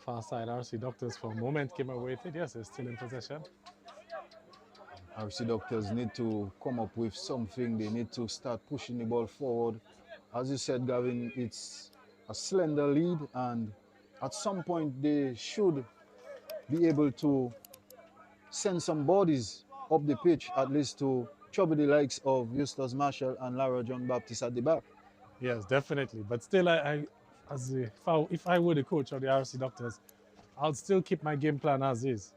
far side. RC Doctors for a moment came away with it. Yes, they're still in possession. RC Doctors need to come up with something. They need to start pushing the ball forward. As you said, Gavin, it's a slender lead, and at some point they should be able to send some bodies up the pitch, at least to trouble the likes of Eustace Marshall and Lara John Baptist at the back. Yes, definitely. But still, if I were the coach of the RC Doctors, I'll still keep my game plan as is.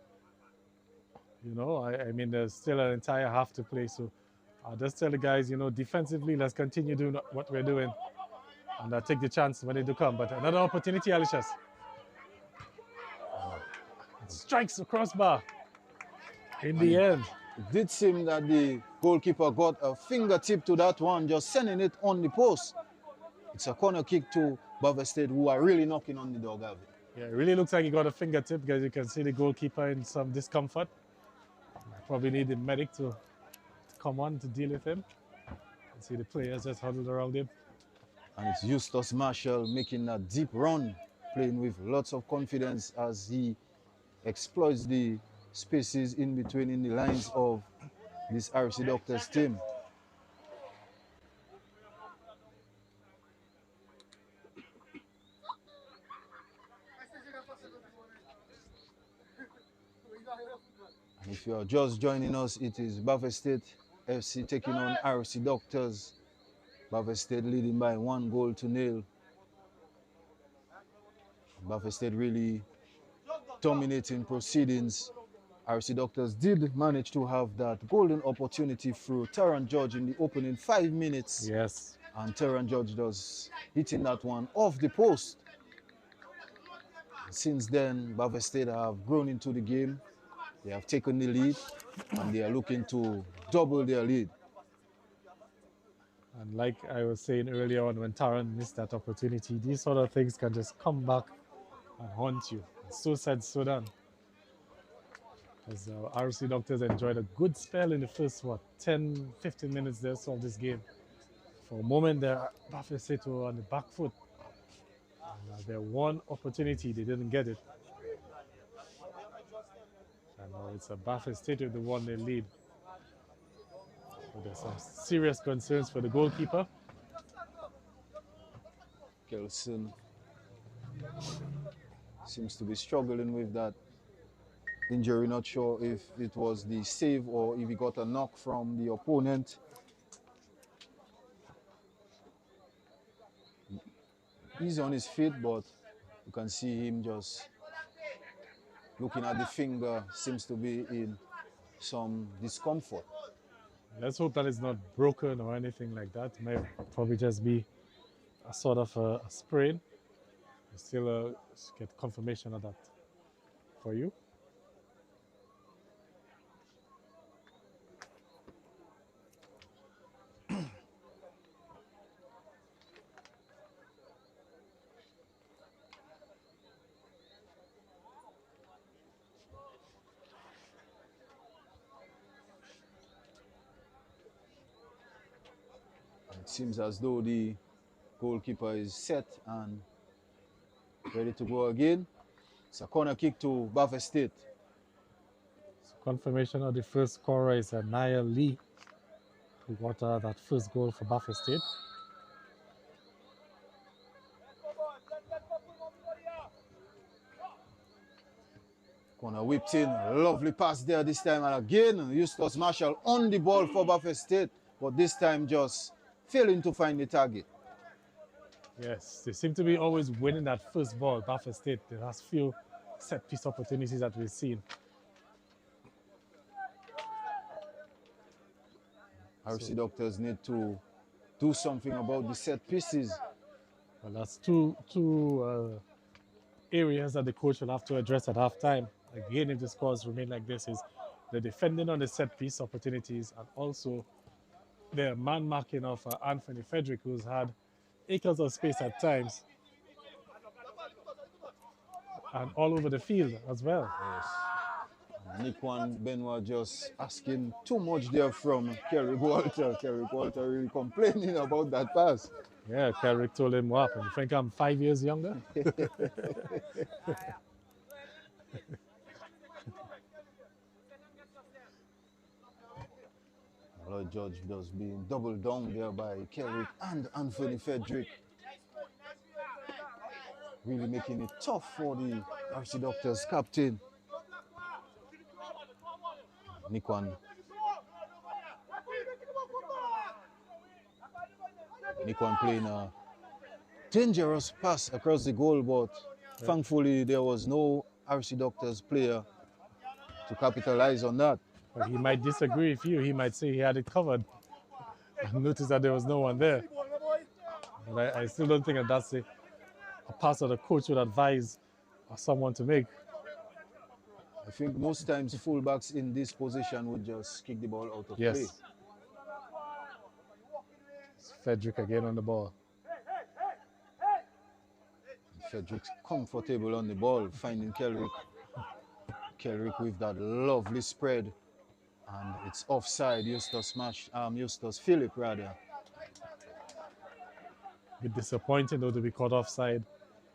You know, I mean, there's still an entire half to play, so I'll just tell the guys, you know, defensively, let's continue doing what we're doing, and I'll take the chance when they do come. But another opportunity, Alicious. Strikes the crossbar. In the end, it did seem that the goalkeeper got a fingertip to that one, just sending it on the post. It's a corner kick to Bavay State, who are really knocking on the door, Gavin. Yeah, it really looks like he got a fingertip, because you can see the goalkeeper in some discomfort. Probably need the medic to come on to deal with him. You can see the players just huddled around him. And it's Eustace Marshall making a deep run, playing with lots of confidence as he exploits the spaces in between in the lines of this RC Doctors team. And if you are just joining us, it is Bavay State FC taking on RC Doctors. Bavay State leading by 1-0. Bavay State really dominating proceedings. RC Doctors did manage to have that golden opportunity through Terran George in the opening 5 minutes. Yes. And Terran George does hitting that one off the post. Since then, Bavay State have grown into the game. They have taken the lead, and they are looking to double their lead. And like I was saying earlier on, when Taran missed that opportunity, these sort of things can just come back and haunt you. So said, so done. Because RC Doctors enjoyed a good spell in the first, 10, 15 minutes there of this game. For a moment there, Bavay State were on the back foot. And their one opportunity, they didn't get it. And now it's a Bavay State with the 1-0 lead. So there's some serious concerns for the goalkeeper. Kelson seems to be struggling with that injury. Not sure if it was the save or if he got a knock from the opponent. He's on his feet, but you can see him just looking at the finger, seems to be in some discomfort. Let's hope that it's not broken or anything like that. It may probably just be a sort of a sprain. We still get confirmation of that for you. It seems as though the goalkeeper is set and ready to go again. It's a corner kick to Bavay State. So confirmation of the first scorer is Nia Lee, who got that first goal for Bavay State. Corner whipped in, lovely pass there this time, and again Eustace Marshall on the ball for Bavay State, but this time just failing to find the target. Yes, they seem to be always winning that first ball, Bavay State. The last few set-piece opportunities that we've seen. RC Doctors need to do something about the set pieces. Well, that's two areas that the coach will have to address at halftime. Again, if the scores remain like this, is the defending on the set-piece opportunities, and also the man marking of Anthony Frederick, who's had acres of space at times, and all over the field as well. Yes. Nikwan Benoit just asking too much there from Kerry Walter. Kerry Walter really complaining about that pass. Yeah, Kerrick told him, what happened? You think I'm 5 years younger? Lloyd George just being doubled down there by Kerrick and Anthony Frederick. Really making it tough for the RC Doctors captain. Nikwan playing a dangerous pass across the goal, but thankfully there was no RC Doctors player to capitalize on that. But he might disagree with you. He might say he had it covered. I noticed that there was no one there. But I still don't think that that's a pass that the coach would advise someone to make. I think most times fullbacks in this position would just kick the ball out of play. Yes. It's Frederick again on the ball. Frederick's comfortable on the ball, finding Kerrick. Kerrick with that lovely spread. And it's offside. Eustace Philip rather. A bit disappointing though to be caught offside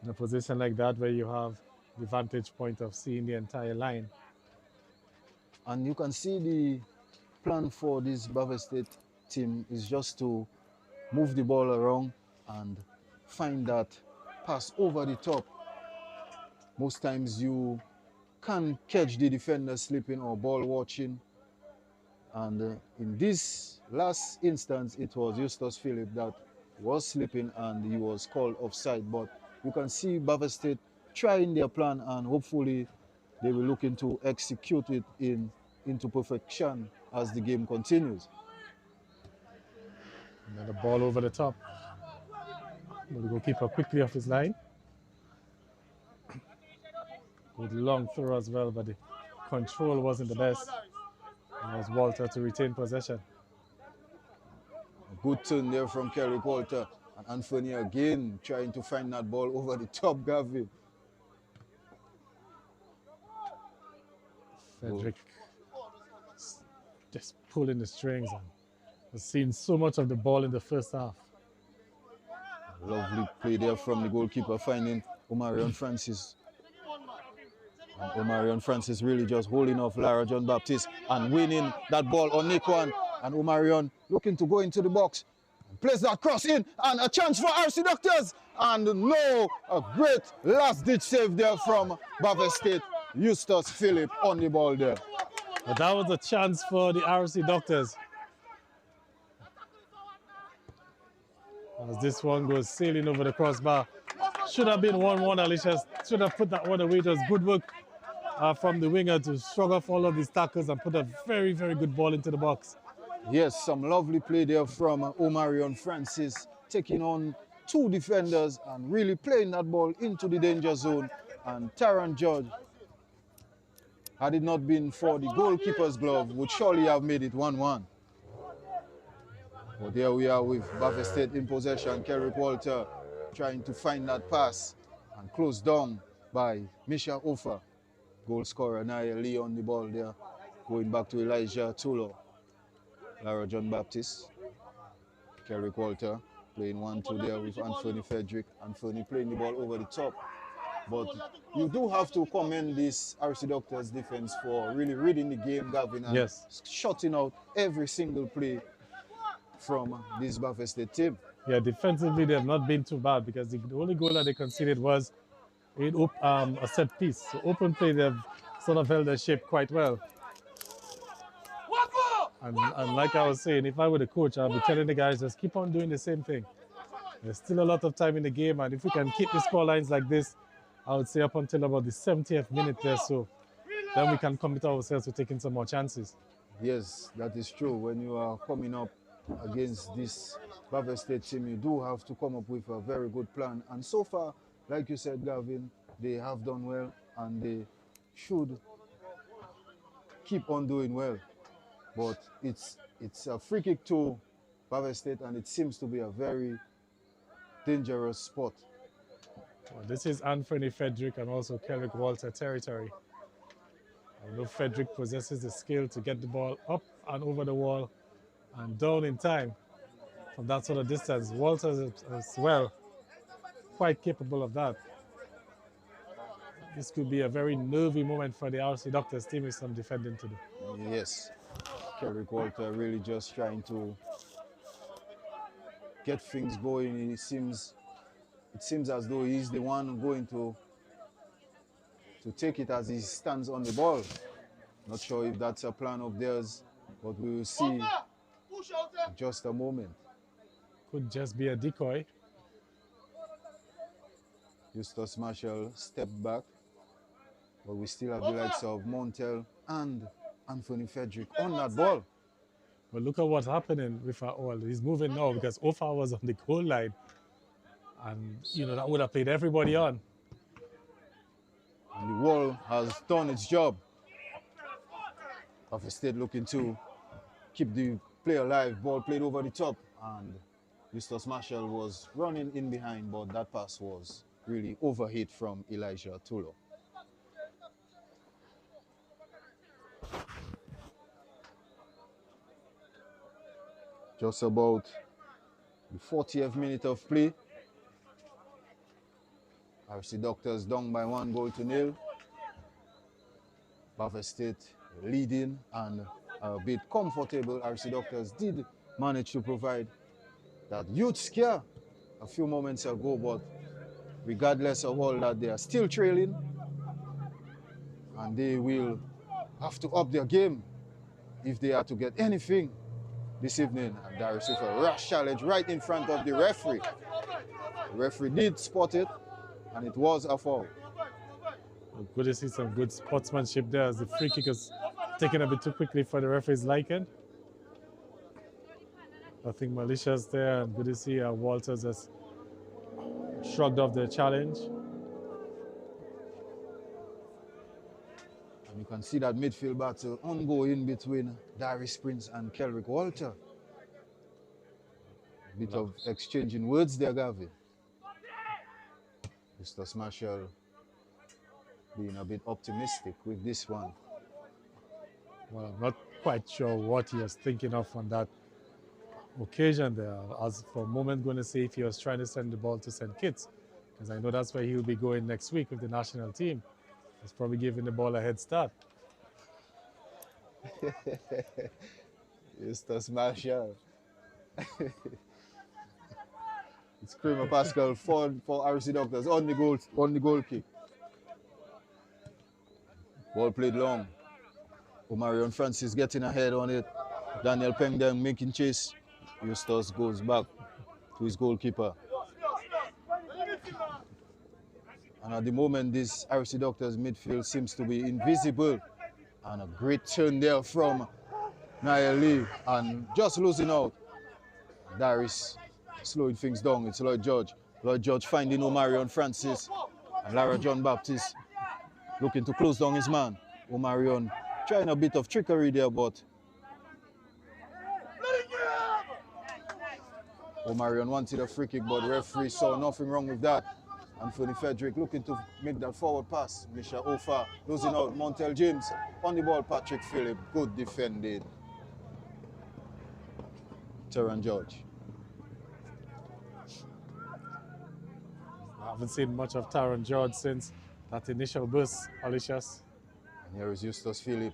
in a position like that where you have the vantage point of seeing the entire line. And you can see the plan for this Bavay State team is just to move the ball around and find that pass over the top. Most times you can catch the defender slipping or ball watching. And in this last instance, it was Eustace Philip that was slipping and he was called offside. But you can see Bavay State trying their plan and hopefully they will look into execute it into perfection as the game continues. And the ball over the top. But the goalkeeper quickly off his line. Good long throw as well, but the control wasn't the best. It was Walter to retain possession. A good turn there from Kerrick Walter. And Anthony again trying to find that ball over the top, Gavin. Frederick just pulling the strings and has seen so much of the ball in the first half. Lovely play there from the goalkeeper, finding Omarion Francis. And Omarion Francis really just holding off Lara John Baptist and winning that ball on Nikwan. And Omarion looking to go into the box. Plays that cross in and a chance for RC Doctors. And no, a great last-ditch save there from Bavay State. Eustace Philip on the ball there. But that was a chance for the RC Doctors. As this one goes sailing over the crossbar. Should have been 1-1, Alicia. Should have put that one away. It was good work from the winger to shrug off all of these tackles and put a very, very good ball into the box. Yes, some lovely play there from Omarion Francis, taking on two defenders and really playing that ball into the danger zone. And Taron George, had it not been for the goalkeeper's glove, would surely have made it 1-1. But there we are with Bavay State in possession. Kerrick Walter trying to find that pass and closed down by Misha Ofa. Goal scorer Naya Lee on the ball there. Going back to Elijah Tulo. Lara John Baptist. Kerrick Walter playing 1-2 there with Anthony Frederick. Anthony playing the ball over the top. But you do have to commend this RC Doctors defense for really reading the game, Gavin, and shutting out every single play from this Bavay State team. Yeah, defensively they have not been too bad because the only goal that they conceded was a set piece. So open play, they have sort of held their shape quite well. And like I was saying, if I were the coach, I'd be telling the guys just keep on doing the same thing. There's still a lot of time in the game, and if we can keep the score lines like this, I would say up until about the 70th minute there, so then we can commit ourselves to taking some more chances. Yes, that is true. When you are coming up against this Bavay State team, you do have to come up with a very good plan. And so far, like you said, Gavin, they have done well and they should keep on doing well. But it's a free kick to Bavay State and it seems to be a very dangerous spot. Well, this is Anthony Frederick and also Kerrick Walter territory. I know Frederick possesses the skill to get the ball up and over the wall and down in time from that sort of distance. Walter as well, quite capable of that. This could be a very nervy moment for the RC Doctors team with some defending to do. Yes, Kendrick Walter really just trying to get things going. It seems as though he's the one going to take it as he stands on the ball. Not sure if that's a plan of theirs, but we will see in just a moment. Could just be a decoy. Eustace Marshall stepped back, but we still have the likes of Montel and Anthony Frederick on that ball. But look at what's happening with all. He's moving now because Ofa was on the goal line. And, you know, that would have played everybody on. And the wall has done its job. Of State looking to keep the play alive. Ball played over the top. And Eustace Marshall was running in behind, but that pass was really overhit from Elijah Tulo. Just about the 40th minute of play. RC Doctors down by 1-0. Bafa State leading and a bit comfortable. RC Doctors did manage to provide that huge scare a few moments ago, but regardless of all that, they are still trailing and they will have to up their game if they are to get anything this evening. And Darius with a rash challenge right in front of the referee. The referee did spot it, and it was a foul. Good to see some good sportsmanship there as the free kick is taken a bit too quickly for the referee's liking. Nothing malicious there, and good to see Walters has shrugged off the challenge. And you can see that midfield battle ongoing between Darius Prince and Kelrick Walter. A bit of exchanging words there, Gavin. Mr. Marshall being a bit optimistic with this one. Well, I'm not quite sure what he was thinking of on that occasion there. I was for a moment going to say if he was trying to send the ball to St. Kitts, because I know that's where he'll be going next week with the national team. He's probably giving the ball a head start. Mr. Marshall. It's Kramer Pascal for RC Doctors on the goal kick. Ball played long. Omarion Francis getting ahead on it. Daniel Pengdang making chase. Eustace goes back to his goalkeeper. And at the moment, this RC Doctors midfield seems to be invisible. And a great turn there from Niall Lee. And just losing out. Darius slowing things down. It's Lloyd George. Lloyd George finding Omarion Francis. And Lara John Baptist looking to close down his man. Omarion trying a bit of trickery there, but Omarion wanted a free kick, but referee saw nothing wrong with that. Anthony Frederick looking to make that forward pass. Misha Ofa losing out. Montel James on the ball. Patrick Phillip, good defended. Teran George. I haven't seen much of Taron George since that initial burst, Alicious. And here is Eustace Phillip.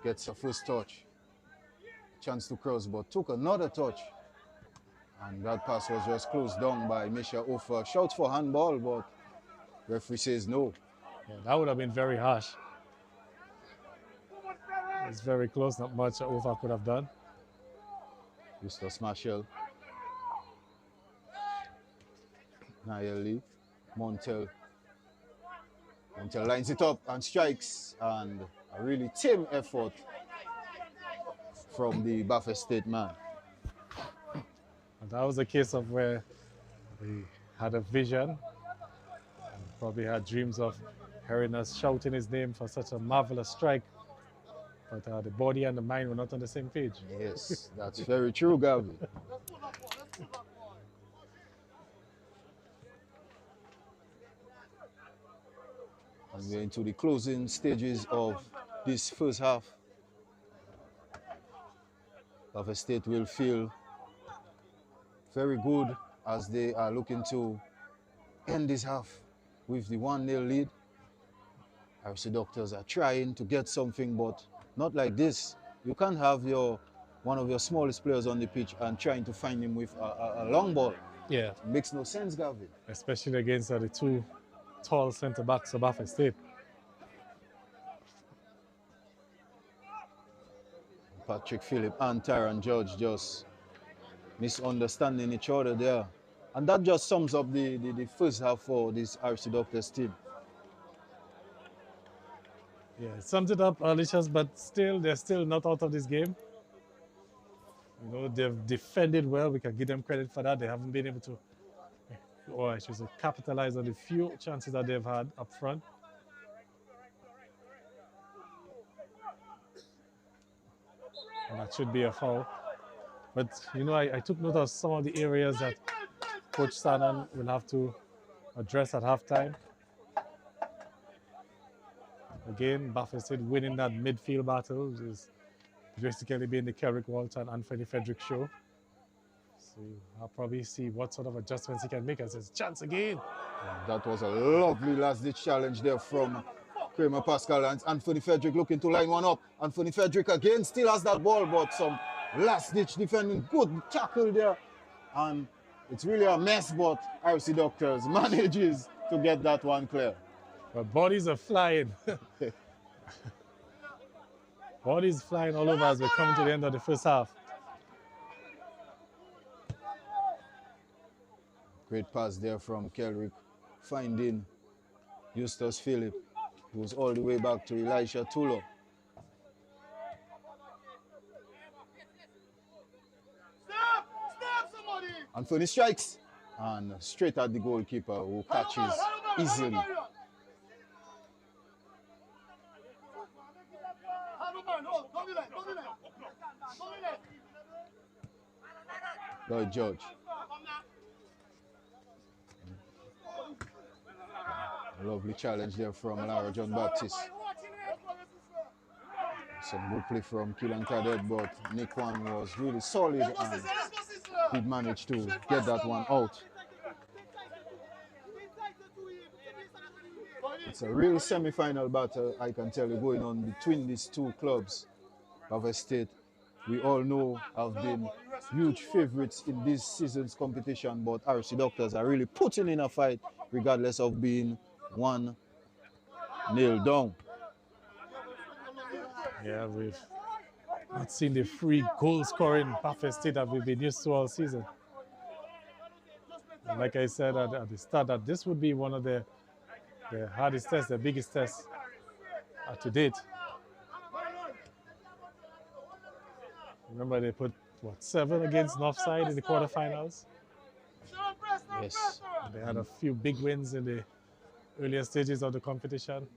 Gets a first touch. Chance to cross, but took another touch. And that pass was just closed down by Misha Ofa. Shouts for handball, but referee says no. Yeah, that would have been very harsh. It's very close, not much Ofa could have done. Eustace Marshall. Niall Lee. Montel lines it up and strikes, and a really tame effort from the Bafa State man. And that was a case of where they had a vision and probably had dreams of hearing us shouting his name for such a marvelous strike. But the body and the mind were not on the same page. Yes, that's very true, Gavin. And we're into the closing stages of this first half. Bafa State will feel very good as they are looking to end this half with the 1-0 lead. RC Doctors are trying to get something, but not like this. You can't have one of your smallest players on the pitch and trying to find him with a long ball. Yeah. It makes no sense, Gavin. Especially against the two tall centre backs of Buffett State. Patrick Phillip and Tyron Judge just misunderstanding each other there. And that just sums up the first half for this RC Doctors team. Yeah, it sums it up, Alicia's, but still, they're still not out of this game. You know, they've defended well. We can give them credit for that. They haven't been able to, or I should say, capitalize on the few chances that they've had up front. And that should be a foul. But, you know, I took note of some of the areas that Coach Sanan will have to address at halftime. Again, Buffett State winning that midfield battle is basically being the Kerrick Walter and Anthony Frederick show. So I'll probably see what sort of adjustments he can make as his chance again. That was a lovely last-ditch challenge there from Kramer Pascal and Anthony Frederick looking to line one up. Anthony Frederick again still has that ball, but some last-ditch defending. Good tackle there. And it's really a mess, but RC Doctors manages to get that one clear. But bodies are flying. Bodies flying all over as we come to the end of the first half. Great pass there from Kelrick, finding Eustace Phillip, who's all the way back to Elisha Tulo. Anthony strikes, and straight at the goalkeeper, who catches easily. Lloyd George. Lovely challenge there from Lara John Baptist. Some good play from Killan Cadet, but Nick Wan was really solid and did manage to get that one out. It's a real semi-final battle, I can tell you, going on between these two clubs. Buffett State, we all know, have been huge favorites in this season's competition, but RC Doctors are really putting in a fight regardless of being 1-0 down. Yeah, we've not seen the free goal scoring Buffett State that we've been used to all season. And like I said at the start, that this would be one of the hardest tests, the biggest test to date. Remember, they put, what, 7 against Northside in the quarterfinals? Yes. And they had a few big wins in the earlier stages of the competition.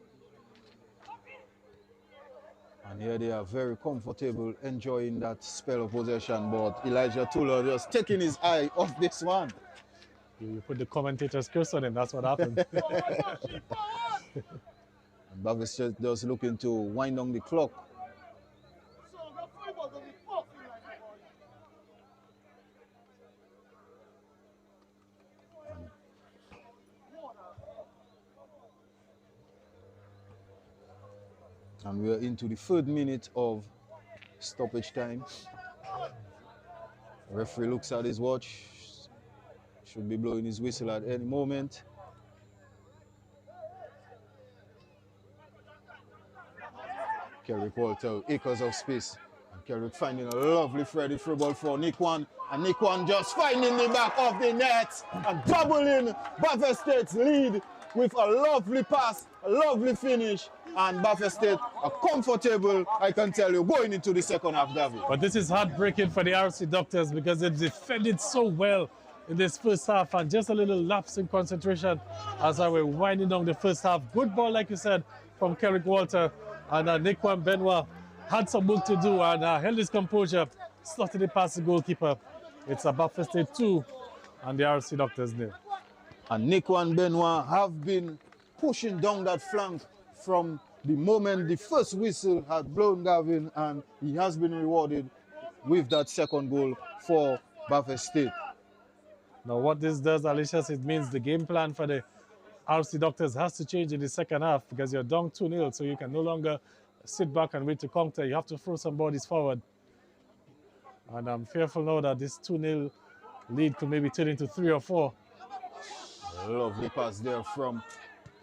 And here they are very comfortable, enjoying that spell of possession, but Elijah Tulo just taking his eye off this one. You put the commentator's curse on him, that's what happened. And Buffett State just looking to wind down the clock. And we are into the 3rd minute of stoppage time. The referee looks at his watch. Should be blowing his whistle at any moment. Kerrick Walter, acres of space. And Kerrick finding a lovely Freddy free ball for Nick Wan. And Nick Wan just finding the back of the net and doubling Buffett State's lead with a lovely pass, a lovely finish. And Buffett State are comfortable, I can tell you, going into the second half, David. But this is heartbreaking for the RC Doctors because they've defended so well in this first half, and just a little lapse in concentration as I were winding down the first half. Good ball, like you said, from Kerrick Walter, and Nikwan Benoit had some work to do and held his composure, slotted it past the goalkeeper. It's a Buffett State 2 and the RC Doctors nil. And Nikwan Benoit have been pushing down that flank from the moment the first whistle had blown, Gavin, and he has been rewarded with that second goal for Buffett State. Now what this does, Alicia, it means the game plan for the RC Doctors has to change in the second half because you're down 2-0, so you can no longer sit back and wait to counter. You have to throw some bodies forward. And I'm fearful now that this 2-0 lead could maybe turn into 3 or 4. Lovely pass there from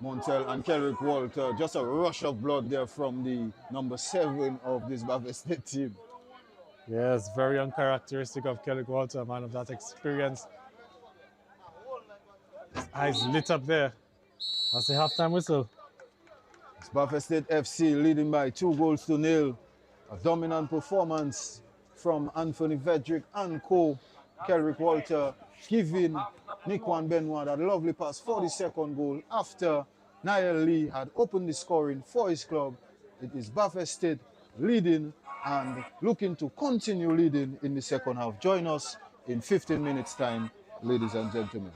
Montel and Kelrick Walter. Just a rush of blood there from the number 7 of this Buffalo State team. Yes, very uncharacteristic of Kelrick Walter, a man of that experience. His eyes lit up there. That's the halftime whistle. It's Buffalo State FC leading by 2-0. A dominant performance from Anthony Vedrick and co. Kelrick Walter giving Nikwan Benoit that lovely pass for the second goal after Niall Lee had opened the scoring for his club. It is Buffalo State leading and looking to continue leading in the second half. Join us in 15 minutes time, ladies and gentlemen.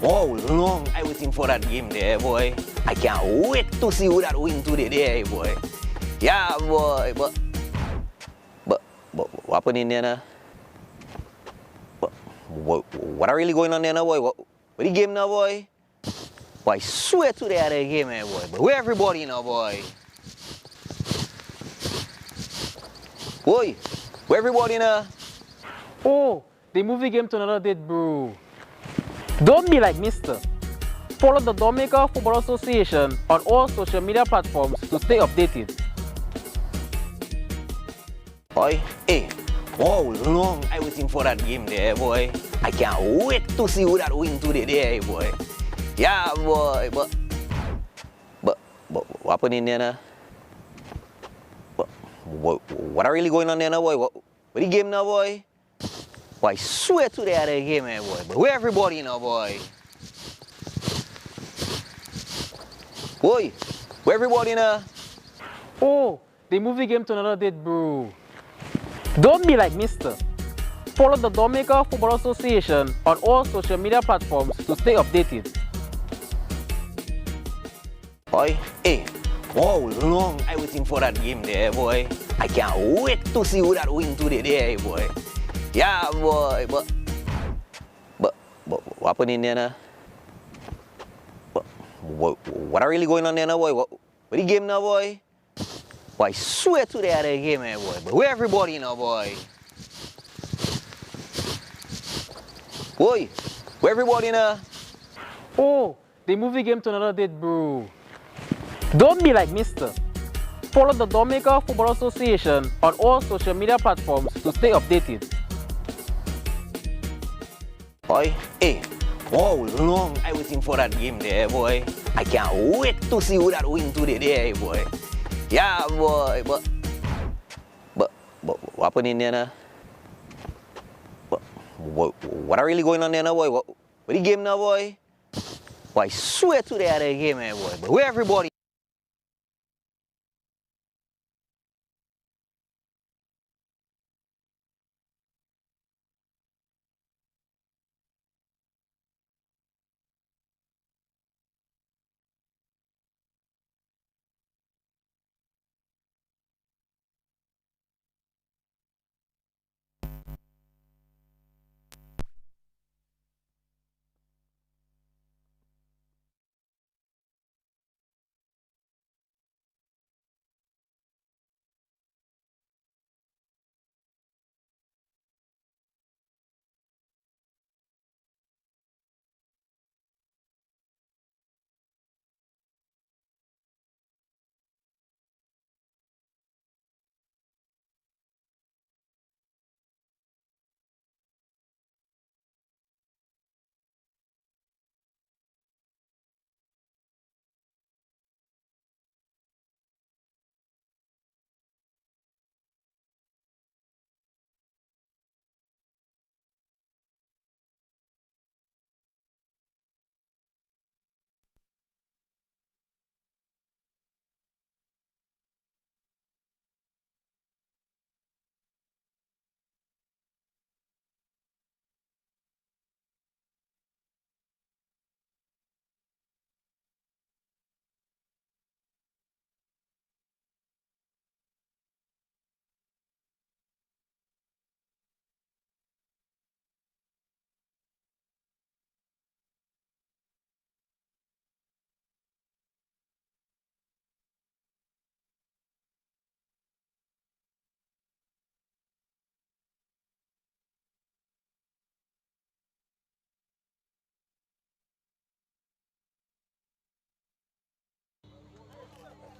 Wow, long I waiting for that game there, boy. I can't wait to see who that win today there, boy. Yeah, boy, but what happened in there now? What are really going on there now, boy? What the game now, boy? Boy, I swear to the other game, boy. But where everybody now, boy? Boy, where everybody now? Oh, they moved the game to another date, bro. Don't be like Mister. Follow the Dominica Football Association on all social media platforms to stay updated. Boy, hey, wow, long I waiting for that game there, boy. I can't wait to see who that win today there, boy. Yeah, boy, but what happened in there now? What are really going on there now, boy? What the game now, boy? Boy, I swear to the other game, boy. But where everybody now, boy? Boy, where everybody now? Oh, they moved the game to another date, bro. Don't be like Mister. Follow the Dominica Football Association on all social media platforms to stay updated. Boy, hey, wow, long I waiting for that game there, boy. I can't wait to see who that win today there, boy. Yeah, boy, but what happened in there now? What are really going on there now, boy? What the game now, boy? Boy, I swear to the other game, boy. But where everybody now, boy? Boy, where everybody now? Oh, they moved the game to another date, bro. Don't be like Mister. Follow the Dominica Football Association on all social media platforms to stay updated. Boy, hey, wow, long I waiting for that game there, boy. I can't wait to see who that win today there, boy. Yeah, boy, but what happened in there now? What are really going on there now, boy? What the game now, boy? Boy, I swear to the other game, boy. But where everybody?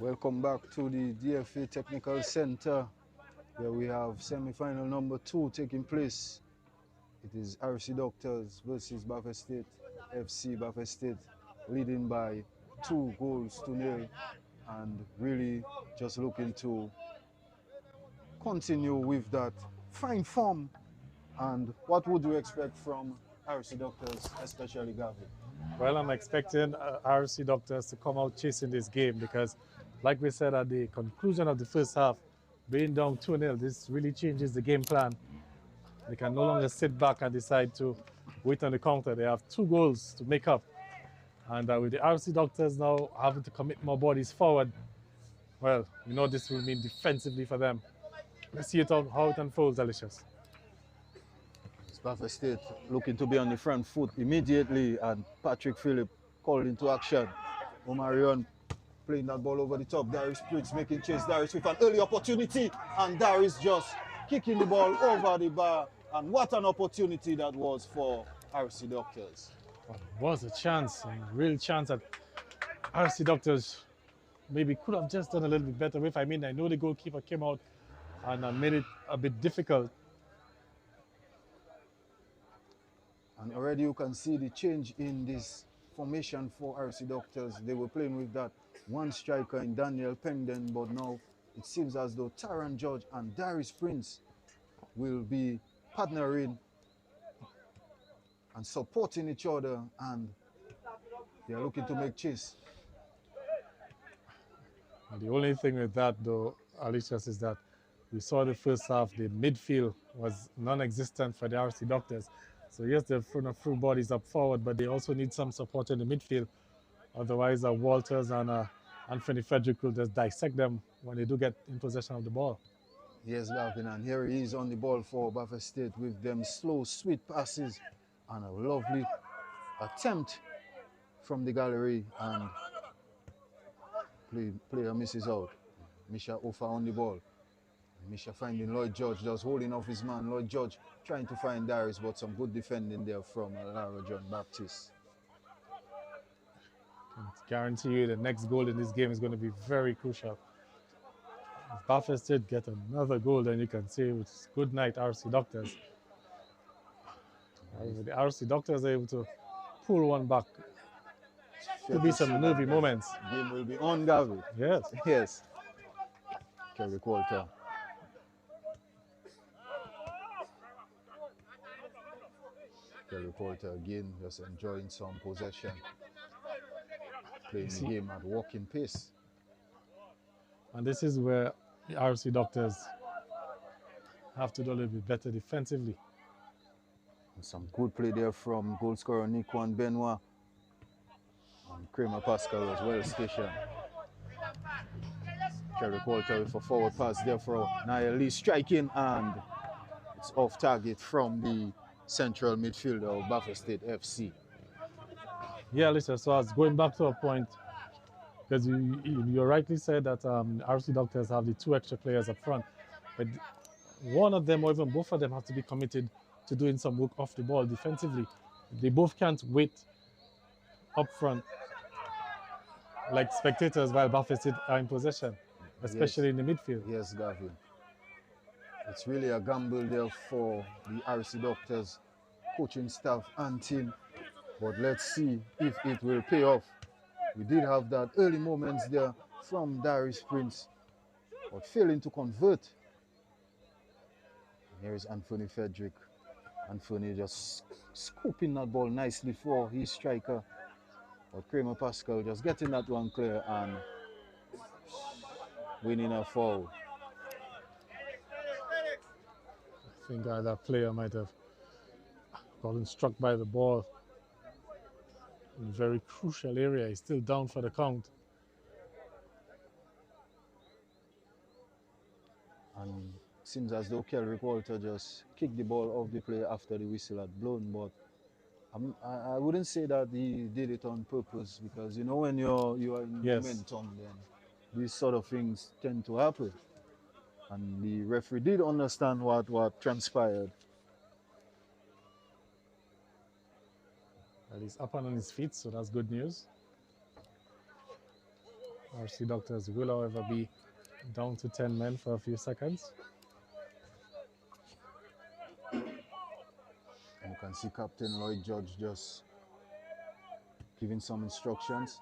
Welcome back to the DFA Technical Center, where we have semi-final number 2 taking place. It is RC Doctors versus Buffett State FC. Buffett State leading by 2-0, and really just looking to continue with that fine form. And what would you expect from RC Doctors, especially Gavi? Well, I'm expecting RC Doctors to come out chasing this game because, like we said at the conclusion of the first half, being down 2-0, this really changes the game plan They can no longer sit back and decide to wait on the counter. They have 2 goals to make up. And with the RC Doctors now having to commit more bodies forward, well, you know this will mean defensively for them. Let's see how it unfolds, Alicious. Buffalo State looking to be on the front foot immediately, and Patrick Phillip called into action. Omarion playing that ball over the top. Darius Prince making chase. Darius with an early opportunity, and Darius just kicking the ball over the bar. And what an opportunity that was for RC Doctors. Well, it was a chance, a real chance that RC Doctors maybe could have just done a little bit better with. I mean, I know the goalkeeper came out and made it a bit difficult. And already you can see the change in this formation for RC Doctors. They were playing with that one striker in Daniel Pendon, but now it seems as though Taron George and Darius Prince will be partnering and supporting each other, and they are looking to make chase. And the only thing with that, though, Alicious, is that we saw the first half, the midfield was non-existent for the RC Doctors. So yes, they're through bodies up forward, but they also need some support in the midfield. Otherwise, Walters and Anthony Frederick will just dissect them when they do get in possession of the ball. Yes, Gavin, and here he is on the ball for Buffalo State with them slow, sweet passes and a lovely attempt from the gallery, and player misses out. Misha Ofa on the ball. Misha finding Lloyd George, just holding off his man. Lloyd George trying to find Darius, but some good defending there from Lara John Baptist. I can guarantee you the next goal in this game is going to be very crucial. If Buffalo State get another goal, then you can say it's good night, RC Doctors. The RC Doctors are able to pull one back. Could be some nervy moments. Game will be on, Gavin. Yes. Yes. Kerry Walter. Kerry Walter again, just enjoying some possession. Playing the game at walking pace. And this is where the RC Doctors have to do a little bit better defensively. And some good play there from goal scorer Nikwan Benoit. And Kramer Pascal was well stationed. Kerry Walter with a forward pass there for Nia Lee striking, and it's off target from the central midfielder of Buffalo State FC. Yeah, listen, so I was going back to a point, because you rightly said that RC Doctors have the 2 extra players up front, but one of them or even both of them have to be committed to doing some work off the ball defensively. They both can't wait up front like spectators while Buffalo State are in possession, especially in the midfield. Yes, Gavin. It's really a gamble there for the RC Doctors coaching staff and team, but let's see if it will pay off. We did have that early moments there from Darius Prince, but failing to convert. And here is Anthony Frederick. Anthony just scooping that ball nicely for his striker. But Kramer Pascal just getting that one clear and winning a foul. I think that player might have gotten struck by the ball in a very crucial area. He's still down for the count. And it seems as though Kelrick Walter just kicked the ball off the play after the whistle had blown, but I wouldn't say that he did it on purpose, because you know when you are in momentum, then these sort of things tend to happen. And the referee did understand what transpired. Well, he's up and on his feet, so that's good news. RC Doctors will, however, be down to 10 men for a few seconds. And you can see Captain Lloyd George just giving some instructions.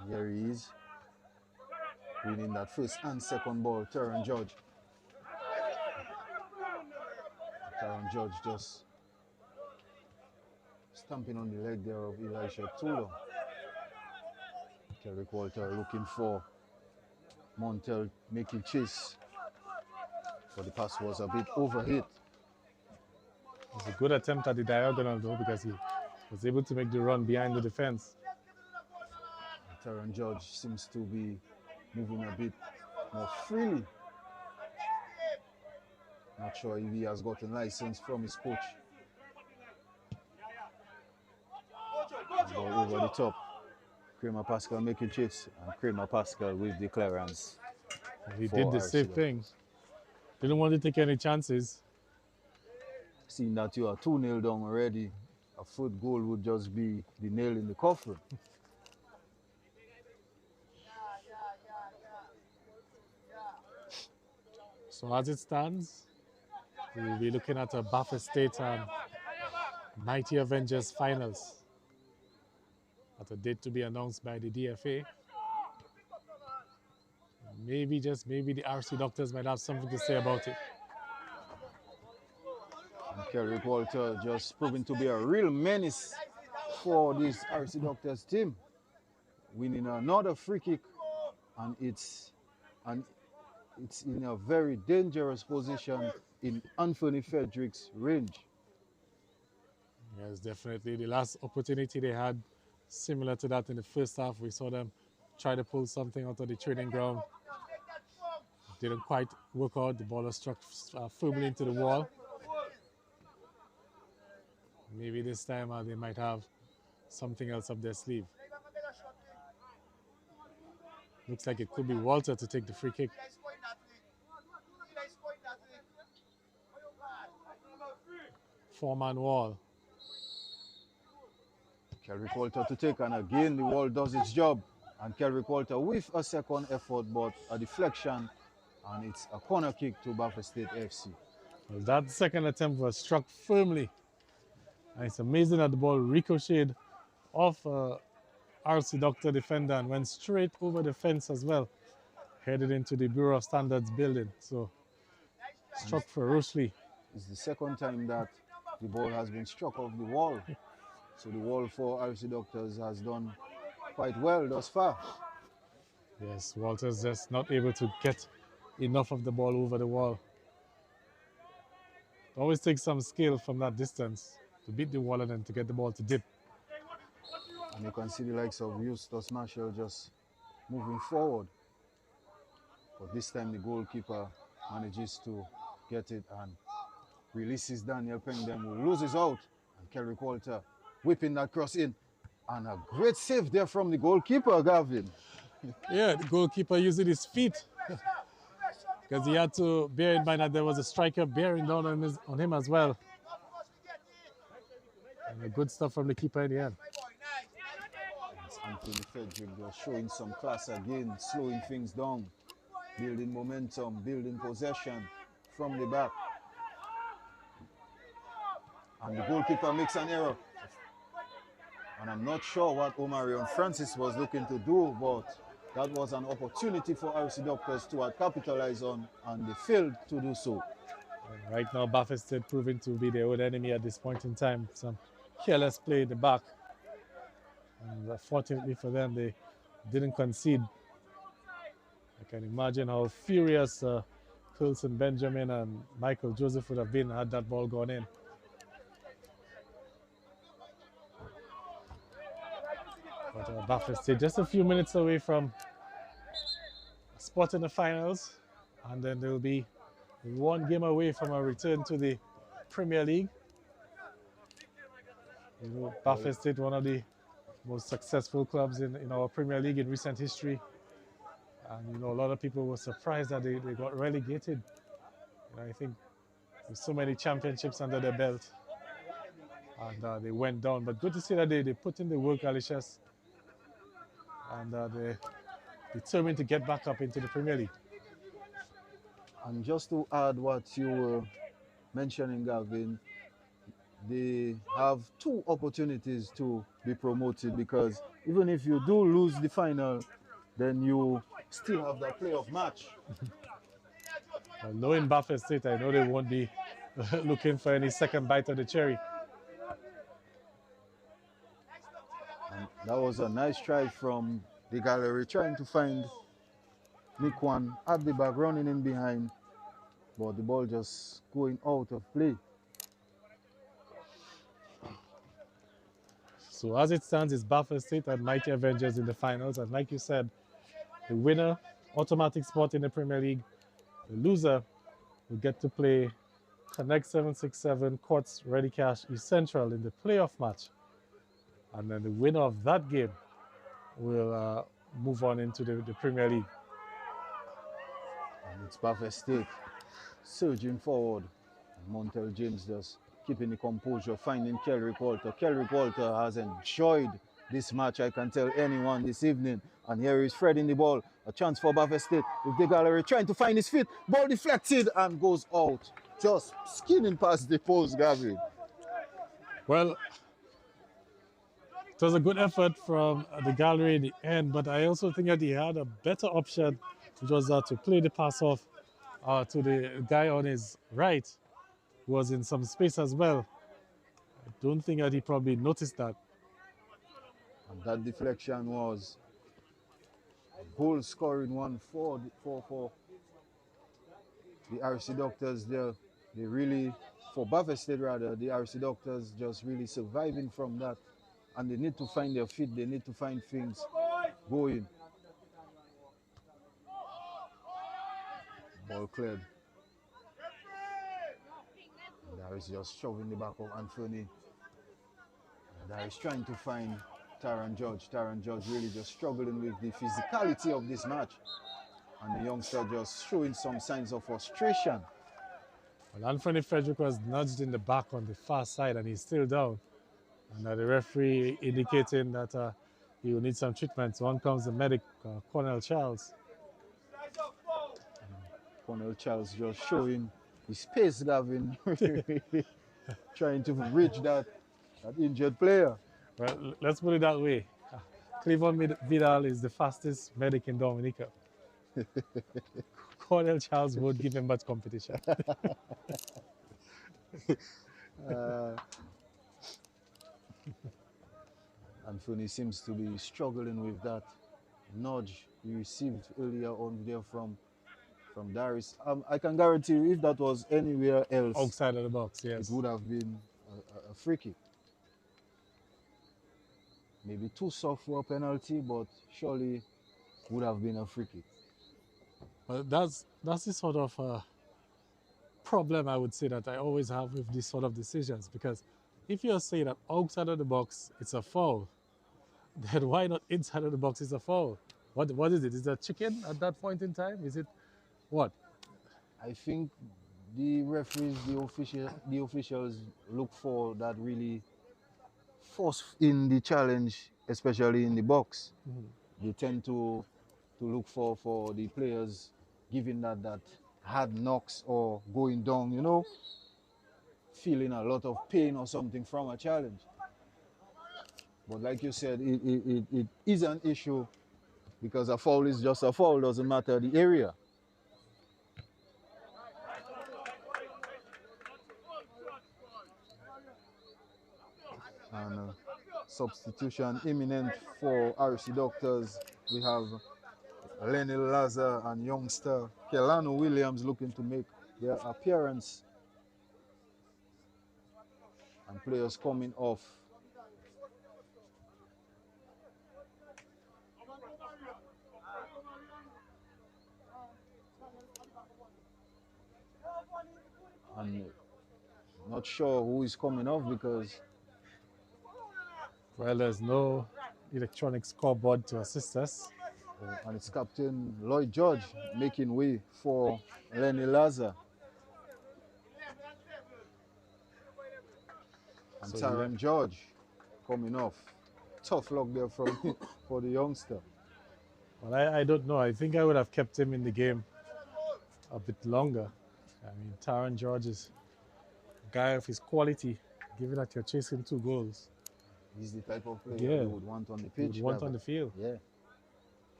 And here he is, winning that first and second ball, Taron George. Taron George just stamping on the leg there of Elisha Tulo. Kerrick Walter looking for Montel making chase, but the pass was a bit overhit. was a good attempt at the diagonal though, because he was able to make the run behind the defense. Taron Judge seems to be moving a bit more freely. Not sure if he has gotten license from his coach. Ball over the top. Kramer Pascal making chase, and Kramer Pascal with the clearance. He for did the RC safe Doctors. thing. Didn't want to take any chances. Seeing that you are 2-0 down already, a foot goal would just be the nail in the coffin. So as it stands, we will be looking at a Baffert State Mighty Avengers finals at a date to be announced by the DFA. Maybe, just maybe, the RC Doctors might have something to say about it. And Kerrick Walter just proving to be a real menace for this RC Doctors team. Winning another free kick, and it's in a very dangerous position in Anthony Frederick's range. Yes, definitely. The last opportunity they had, similar to that in the first half, we saw them try to pull something out of the training ground. Didn't quite work out. The ball was struck firmly into the wall. Maybe this time they might have something else up their sleeve. Looks like it could be Walter to take the free kick. Four-man wall. Kerrick Walter to take, and again the wall does its job. And Kerrick Walter with a second effort, but a deflection, and it's a corner kick to Baffert State FC. Well, that second attempt was struck firmly. And it's amazing that the ball ricocheted off RC Doctor defender and went straight over the fence as well, headed into the Bureau of Standards building. So struck ferociously. It's the second time that the ball has been struck off the wall. So the wall for RC Doctors has done quite well thus far. Yes, Walter's just not able to get enough of the ball over the wall. It always takes some skill from that distance to beat the wall and then to get the ball to dip. And you can see the likes of Eustace Marshall just moving forward. But this time the goalkeeper manages to get it and releases Daniel Pengdem, who loses out. And Kerrick Walter whipping that cross in. And a great save there from the goalkeeper, Gavin. Yeah, the goalkeeper using his feet, because he had to bear in mind that there was a striker bearing down on him as well. And good stuff from the keeper in the end. It's Anthony Frederick just showing some class again, slowing things down, building momentum, building possession from the back. And the goalkeeper makes an error. And I'm not sure what Omarion Francis was looking to do, but that was an opportunity for RC Doctors to capitalize on, and they failed to do so. And right now, Baffert State proving to be their own enemy at this point in time. Some careless play in the back. And fortunately for them, they didn't concede. I can imagine how furious Coulson Benjamin and Michael Joseph would have been had that ball gone in. But Baffert State just a few minutes away from a spot in the finals, and then they'll be one game away from a return to the Premier League. You know, Baffert State, one of the most successful clubs in our Premier League in recent history. And, you know, a lot of people were surprised that they got relegated. You know, I think with so many championships under their belt. And they went down. But good to see that they put in the work, Alicious. And they're determined to get back up into the Premier League. And just to add what you were mentioning, Gavin, they have two opportunities to be promoted, because even if you do lose the final, then you still have that playoff match. Well, knowing Baffert State, I know they won't be looking for any second bite of the cherry. And that was a nice try from the gallery, trying to find Nikwan at the back, running in behind, but the ball just going out of play. So as it stands, it's Baffert State and Mighty Avengers in the finals. And like you said, the winner, automatic spot in the Premier League. The loser will get to play Connect 767 Courts Ready Cash East Central in the playoff match. And then the winner of that game will move on into the Premier League. And it's Baffert State surging forward. And Montel James just keeping the composure, finding Kelrick Walter. Kelrick Walter has enjoyed this match, I can tell anyone this evening. And here he's threading the ball. A chance for Baffert State with the gallery, trying to find his feet. Ball deflected and goes out. Just skidding past the post, Gavin. Well, it was a good effort from the gallery in the end, but I also think that he had a better option, which was to play the pass off to the guy on his right, who was in some space as well. I don't think that he probably noticed that. And that deflection was a goal scoring one for the RC Doctors there. They really, for Baffert State rather, the RC Doctors just really surviving from that. And they need to find their feet, they need to find things going. Ball cleared. Darius just shoving the back of Anthony. Darius trying to find Taron Judge. Taron Judge really just struggling with the physicality of this match. And the youngster just showing some signs of frustration. Well, Anthony Frederick was nudged in the back on the far side and he's still down. And the referee indicating that he will need some treatment. So on comes the medic, Cornell Charles. Cornell Charles just showing his pace, Gavin. Trying to reach that injured player. Well, let's put it that way. Cleveland Vidal is the fastest medic in Dominica. Cornell Charles won't give him much competition. Anthony seems to be struggling with that nudge he received earlier on there from Darius. I can guarantee you, if that was anywhere else, Outside of the box, yes, it would have been a free kick. Maybe too soft for a penalty, but surely would have been a free kick. Well, that's the sort of problem I would say that I always have with these sort of decisions, because if you're saying that outside of the box it's a foul, then why not inside of the box is a foul? What is it? Is it a chicken at that point in time? Is it what? I think the referees, the officials look for that really force in the challenge, especially in the box. Mm-hmm. They tend to look for the players giving that hard knocks or going down, you know, feeling a lot of pain or something from a challenge. But like you said, it is an issue because a foul is just a foul, doesn't matter the area. And substitution imminent for RC Doctors. We have Lenny Lazar and youngster Kelano Williams looking to make their appearance. And players coming off. I'm not sure who is coming off because, well, there's no electronic scoreboard to assist us. And it's Captain Lloyd George making way for Lenny Lazar. And so Taron George coming off. Tough luck there for the youngster. Well, I don't know. I think I would have kept him in the game a bit longer. I mean, Taron George is a guy of his quality, given that you're chasing 2 goals. He's the type of player you would want on the pitch. You would want on the field. Yeah.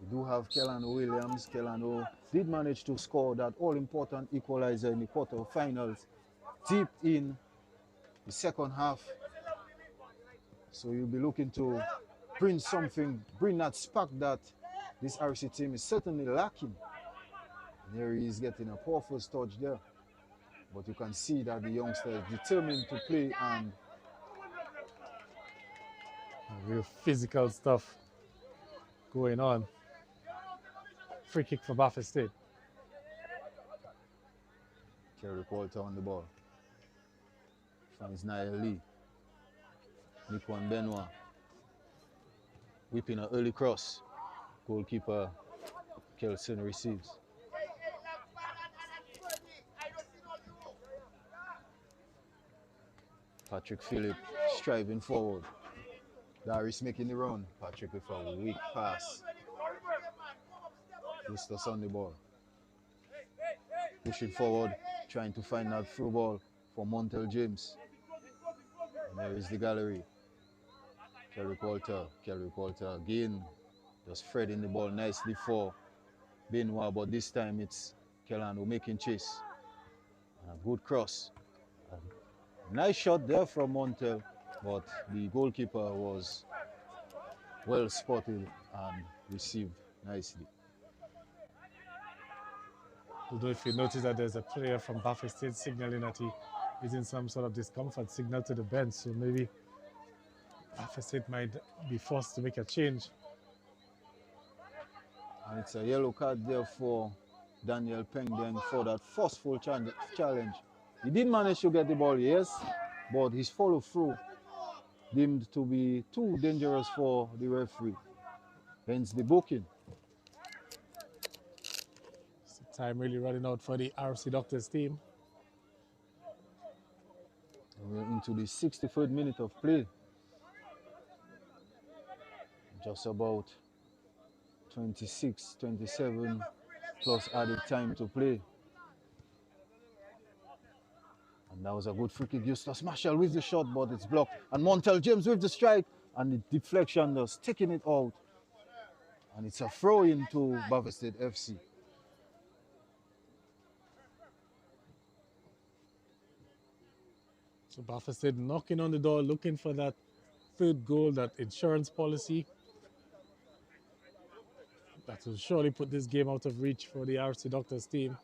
We do have Kelano Williams. Kelano did manage to score that all-important equalizer in the quarterfinals deep in the second half. So you'll be looking to bring that spark that this RC team is certainly lacking. And there he is getting a powerful touch there. But you can see that the youngster is determined to play and Real physical stuff going on. Free kick for Baffin State. Kerry Walter on the ball. Finds Niall Lee. Nikwan Benoit. Whipping an early cross. Goalkeeper Kelson receives. Patrick Phillip striving forward. Darius making the run. Patrick with a weak pass. Justus on the ball. Pushing forward, trying to find that through ball for Montel James. And there is the gallery. Kerrick Walter again, just threading the ball nicely for Benoit, but this time it's Kelano making chase. And a good cross. A nice shot there from Montel, but the goalkeeper was well spotted and received nicely. I don't know if you notice that there's a player from Baffin State signaling that he is in some sort of discomfort, signal to the bench, so maybe Baffin State might be forced to make a change. And it's a yellow card there for Daniel Pengdeng for that forceful challenge. He did manage to get the ball, yes, but his follow through deemed to be too dangerous for the referee. Hence the booking. So time really running out for the RC Doctors team. And we're into the 63rd minute of play. Just about 26, 27 plus added time to play. And that was a good free kick. Eustace Marshall with the shot, but it's blocked. And Montel James with the strike, and the deflection just taking it out. And it's a throw into Baffin State FC. So Baffin State knocking on the door, looking for that third goal, that insurance policy that will surely put this game out of reach for the RC Doctors team.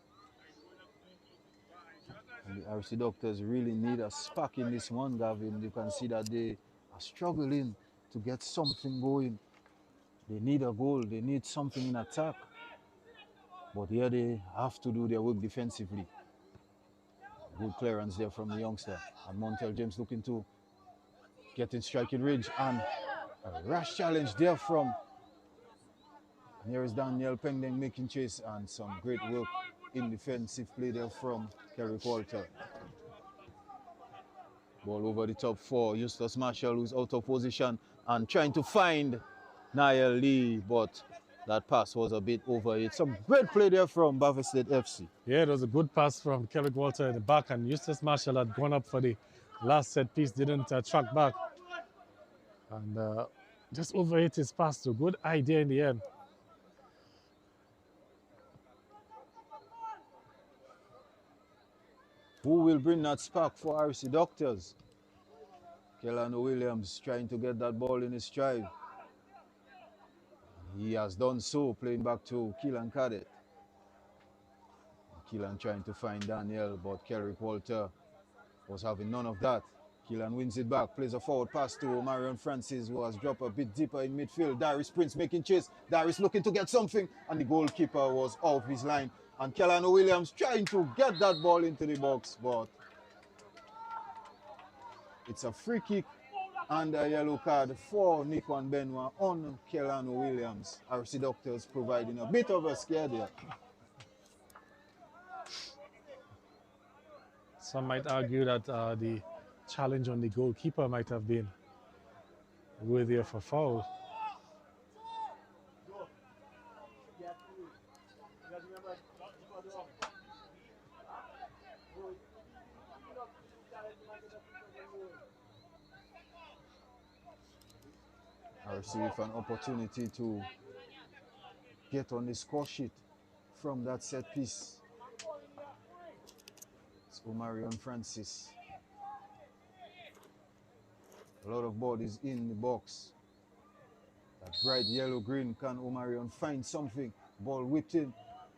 And the RC Doctors really need a spark in this one, Gavin. You can see that they are struggling to get something going. They need a goal, they need something in attack. But here they have to do their work defensively. Good clearance there from the youngster. And Montel James looking to get in striking range. And a rash challenge there from. And here is Daniel Pengdeng making chase, and some great work in defensive play there from Kerrick Walter. Ball over the top for Eustace Marshall, who's out of position and trying to find Niall Lee, but that pass was a bit over it. Some great play there from Baffin State FC. Yeah, it was a good pass from Kerrick Walter in the back, and Eustace Marshall had gone up for the last set piece, didn't track back. And just overhit his pass, so good idea in the end. Who will bring that spark for RC Doctors? Kelano Williams trying to get that ball in his stride. He has done so, playing back to Keelan Cadet. Keelan trying to find Daniel, but Kerrick Walter was having none of that. Keelan wins it back, plays a forward pass to Marion Francis, who has dropped a bit deeper in midfield. Darius Prince making chase. Darius looking to get something, and the goalkeeper was off his line. And Kelano Williams trying to get that ball into the box, but it's a free kick and a yellow card for Nikwan Benoit on Kelano Williams. RC Doctors providing a bit of a scare there. Some might argue that the challenge on the goalkeeper might have been worthy of a foul. RC with an opportunity to get on the score sheet from that set piece. It's Omarion Francis. A lot of bodies in the box. That bright yellow-green, can Omarion find something? Ball whipped in.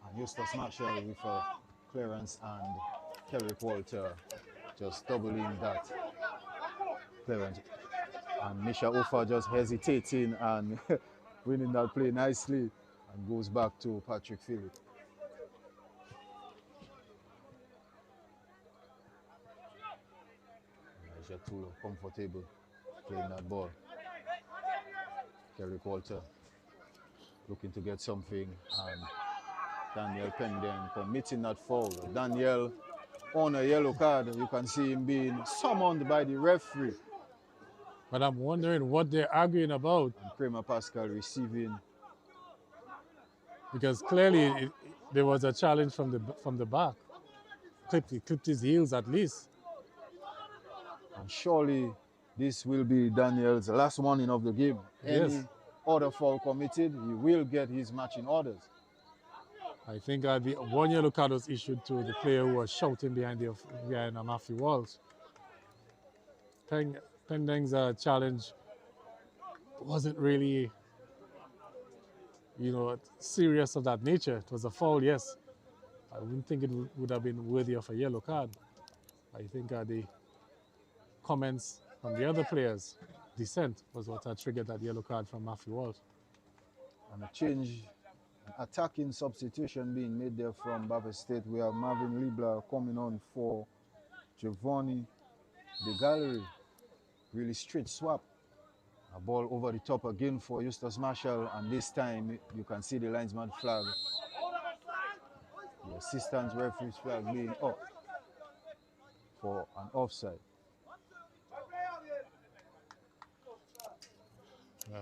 And Eustace Marshall with a clearance, and Kerrick Walter just doubling that clearance. And Misha Ofa just hesitating and winning that play nicely and goes back to Patrick Phillip. Elijah Tulo comfortable playing that ball. Kerry Walter looking to get something, and Daniel Pending committing that foul. Daniel on a yellow card. You can see him being summoned by the referee. But I'm wondering what they're arguing about. And Kramer Pascal receiving. Because clearly there was a challenge from the back. He clipped his heels at least. And surely this will be Daniel's last warning of the game. Yes. Any other foul committed, he will get his matching orders. I think the 1 yellow card was issued to the player who was shouting behind Matthew Walsh. Pending's challenge wasn't really, serious of that nature. It was a foul, yes. I wouldn't think it would have been worthy of a yellow card. I think the comments from the other players, dissent, was what triggered that yellow card from Matthew Walsh. And a change, an attacking substitution being made there from Bava State. We have Marvin Libla coming on for Giovanni De Gallery. Really straight swap. A ball over the top again for Eustace Marshall, and this time you can see the linesman flag. The assistant referee's flag being up for an offside. Yeah.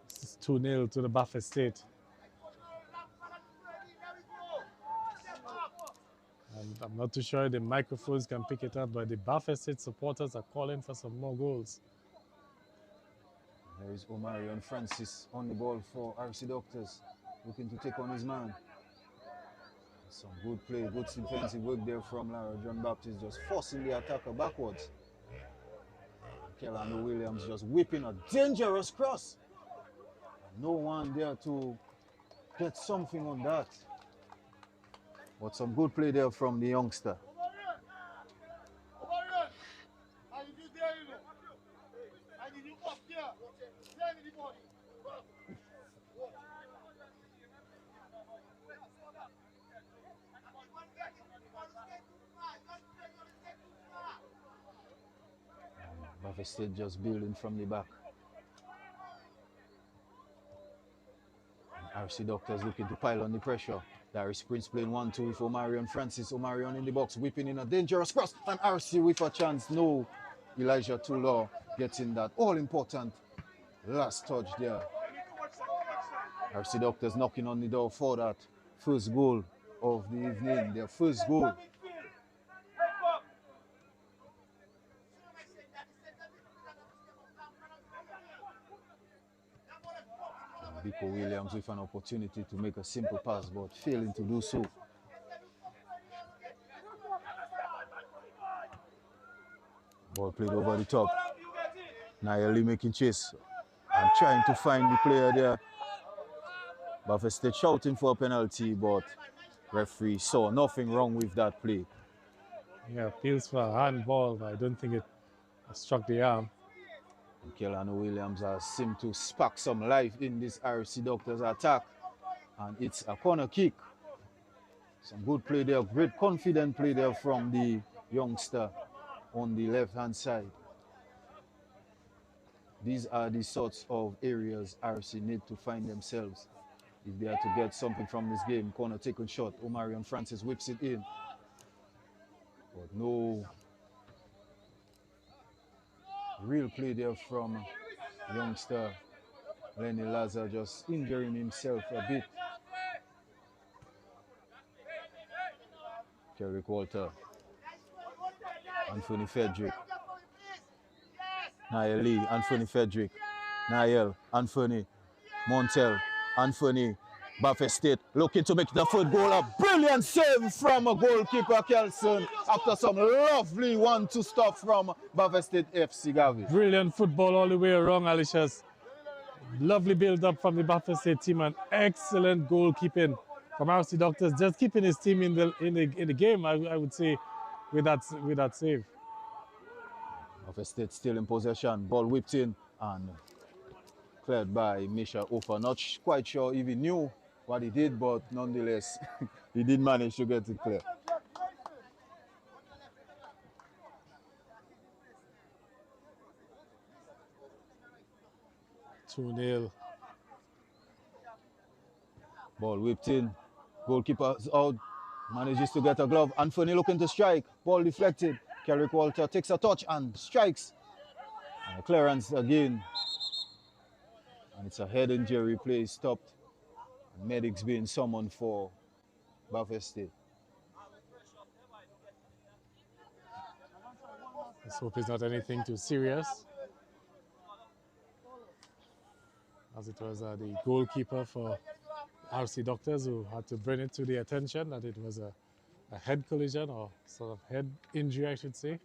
This is 2-0 to the Baffa State. And I'm not too sure the microphones can pick it up, but the Baffa State supporters are calling for some more goals. There is Omarion Francis on the ball for RC Doctors, looking to take on his man. Some good play, good defensive work there from Lara John Baptist, just forcing the attacker backwards. Kellano Williams just whipping a dangerous cross. No one there to get something on that. But some good play there from the youngster. Baffa State just building from the back. And RC Doctors looking to pile on the pressure. Darius Prince playing 1-2 with Omarion Francis. Omarion in the box, whipping in a dangerous cross. And RC with a chance. No, Elijah Tulo getting that all-important last touch there. RC Doctors knocking on the door for that first goal of the evening. Their first goal. Biko Williams with an opportunity to make a simple pass, but failing to do so. Ball played over the top. Nayeli making chase and trying to find the player there. Baffa State shouting for a penalty, but referee saw nothing wrong with that play. Yeah, appeals for a handball, but I don't think it struck the arm. Kellano Williams has seemed to spark some life in this RC Doctors attack, and it's a corner kick. Some good play there, great confident play there from the youngster on the left-hand side. These are the sorts of areas RC need to find themselves if they are to get something from this game. Corner taken shot, Omarion Francis whips it in, but no real play there from youngster Lenny Lazar, just injuring himself a bit. Kerrick Walter, Anthony Frederick, Niall Lee, Anthony Frederick, Niall, Anthony, Montel, Anthony, Baffa State looking to make the third goal. A brilliant save from a goalkeeper, Kelson, after some lovely 1-2 stuff from Baffa State FC, Gavi. Brilliant football all the way around, Alicious. Lovely build up from the Buffalo State team and excellent goalkeeping from RC Doctors, just keeping his team in the game. I would say with that save. Buffalo State still in possession. Ball whipped in and cleared by Misha Ofer. Not quite sure if he knew what he did, but nonetheless, he did manage to get it clear. 2-0. Ball whipped in. Goalkeeper's out. Manages to get a glove. Anthony looking to strike. Ball deflected. Carrick Walter takes a touch and strikes. And clearance again. And it's a head injury. Play stopped. And medics being summoned for Buffalo State. Let's hope it's not anything too serious. As it was the goalkeeper for RC Doctors who had to bring it to the attention that it was a head collision or sort of head injury, I should say.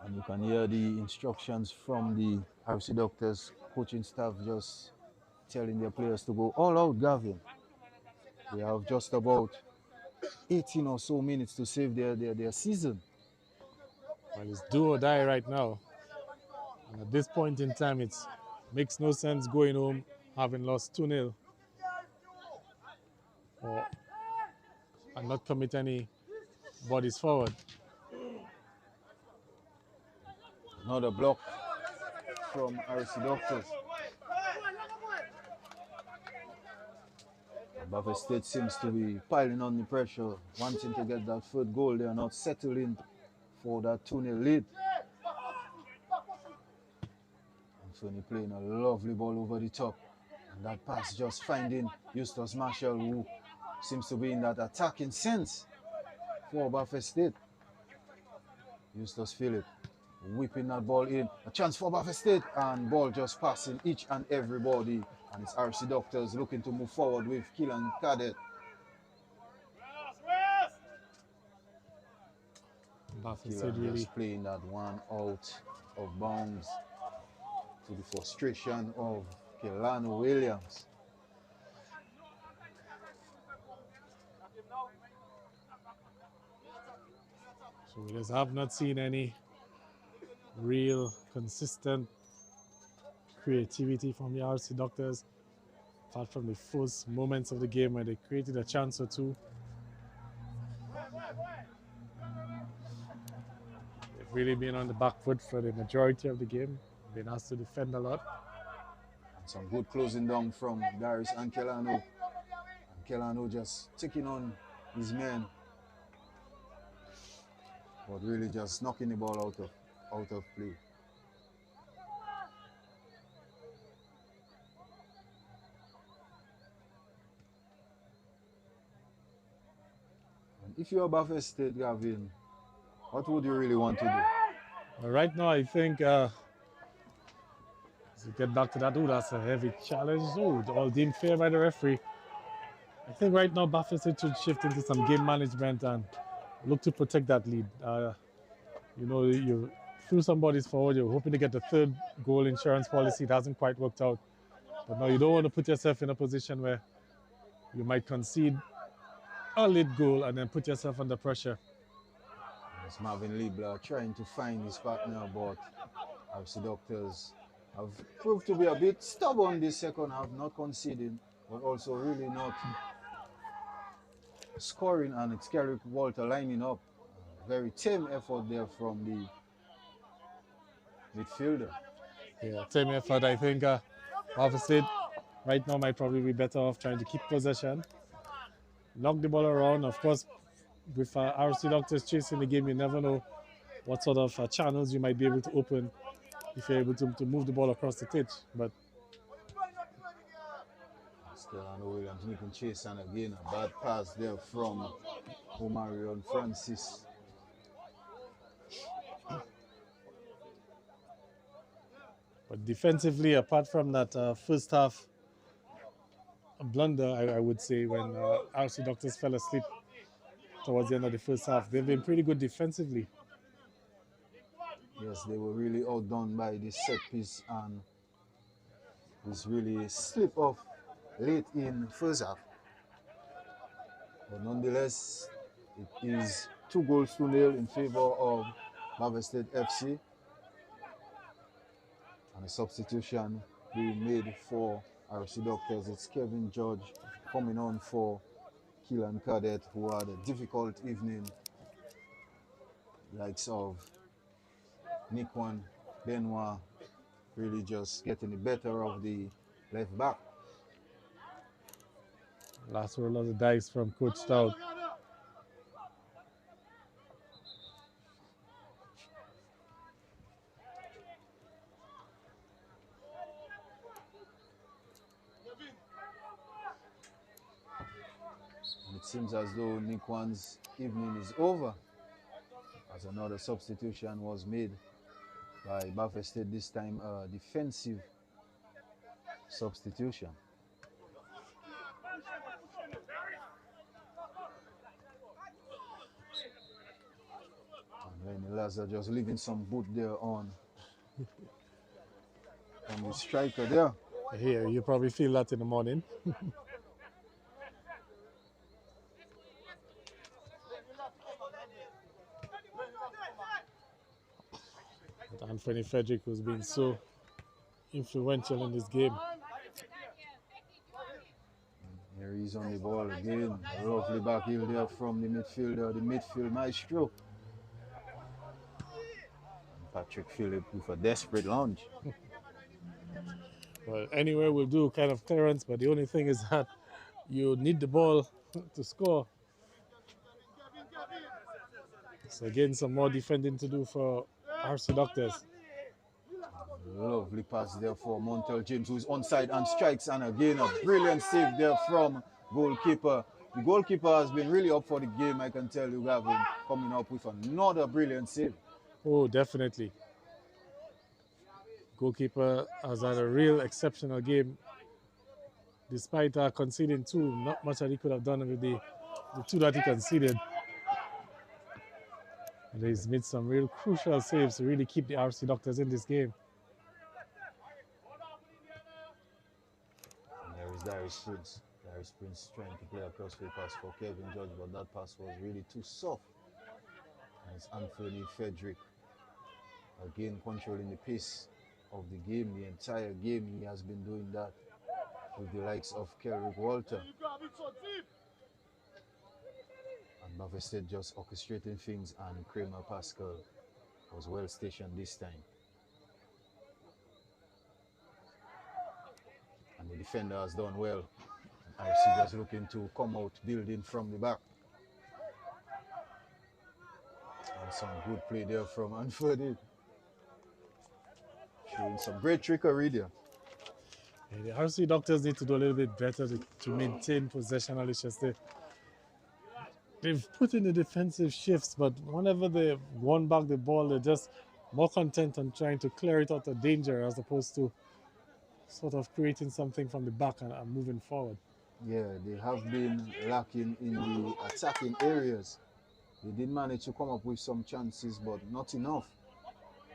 And you can hear the instructions from the RC Doctors coaching staff just telling their players to go all out, Gavin. They have just about 18 or so minutes to save their season. Well, it's do or die right now. And at this point in time, it makes no sense going home having lost 2-0 and not commit any bodies forward. Another block from RC Doctors. Buffalo State seems to be piling on the pressure, wanting to get that third goal. They are not settling for that 2-0 lead. Anthony playing a lovely ball over the top. And that pass just finding Eustace Marshall, who seems to be in that attacking sense for Buffalo State. Eustace Phillip whipping that ball in. A chance for Buffalo State, and ball just passing each and everybody. And it's RC Doctors looking to move forward with Killan Cadet. Killan Really just playing that one out of bounds to the frustration of Kelano Williams. So we just have not seen any real consistent creativity from the RC Doctors, apart from the first moments of the game where they created a chance or two. They've really been on the back foot for the majority of the game, been asked to defend a lot. And some good closing down from Darius and Kelano. And Kelano just taking on his men, but really just knocking the ball out of play. And if you're Buffalo State, Gavin, what would you really want to do? Right now, I think to get back to that, that's a heavy challenge. All deemed fair by the referee. I think right now Buffalo State should shift into some game management and look to protect that lead. You threw some bodies forward, you're hoping to get the third goal insurance policy. It hasn't quite worked out. But now you don't want to put yourself in a position where you might concede a late goal and then put yourself under pressure. It's Marvin Liebler trying to find his partner, but RC Doctors have proved to be a bit stubborn this second half, not conceding, but also really not scoring, and it's Carrick Walter lining up. Very tame effort there from the midfielder. Yeah, tame effort. I think Buffalo State right now might probably be better off trying to keep possession, knock the ball around. Of course, with RC Doctors chasing the game, you never know what sort of channels you might be able to open if you're able to move the ball across the pitch. But Kelano Williams making chase, and again a bad pass there from Omarion Francis. But defensively, apart from that first half blunder, I would say, when RC Doctors fell asleep towards the end of the first half, they've been pretty good defensively. Yes, they were really outdone by this set piece, and This really slip off late in first half. But nonetheless, it is 2-0 in favor of Bavested FC. And a substitution being made for RC Doctors. It's Kevin George coming on for Keelan Cadet, who had a difficult evening. Likes of Nikwan, Benoit, really just getting the better of the left back. Last roll of the dice from Coach Stout. It seems as though Nikwan's evening is over, as another substitution was made by Bavested, this time a defensive substitution. And Lenny Lazar just leaving some boot there on the striker there. Here, you probably feel that in the morning. Anthony Frederick, who's been so influential in this game. Here he's on the ball again. A lovely back heel there from the midfielder, the midfield maestro. And Patrick Phillip with a desperate lunge. Well, anywhere will do kind of clearance, but the only thing is that you need the ball to score. So again, some more defending to do for RC Doctors. Lovely pass there for Montel James, who's onside and strikes, and again a brilliant save there from goalkeeper. The goalkeeper has been really up for the game, I can tell you, Gavin, coming up with another brilliant save. Oh, definitely. Goalkeeper has had a real exceptional game. Despite conceding two, not much that he could have done with the two that he conceded. And he's made some real crucial saves to really keep the RC Doctors in this game. And there is Darius Prince. Darius Prince trying to play a crossfield pass for Kevin George, but that pass was really too soft. And it's Anthony Frederick again controlling the pace of the game. The entire game he has been doing that with the likes of Kerrick Walter. And Bavested just orchestrating things, and Kramer Pascal was well stationed this time. And the defender has done well. And RC just looking to come out building from the back. And some good play there from Anthony. Showing some great trickery there. The RC Doctors need to do a little bit better to maintain possession. They've put in the defensive shifts, but whenever they've won back the ball, they're just more content on trying to clear it out of danger as opposed to sort of creating something from the back and moving forward. Yeah, they have been lacking in the attacking areas. They did manage to come up with some chances, but not enough.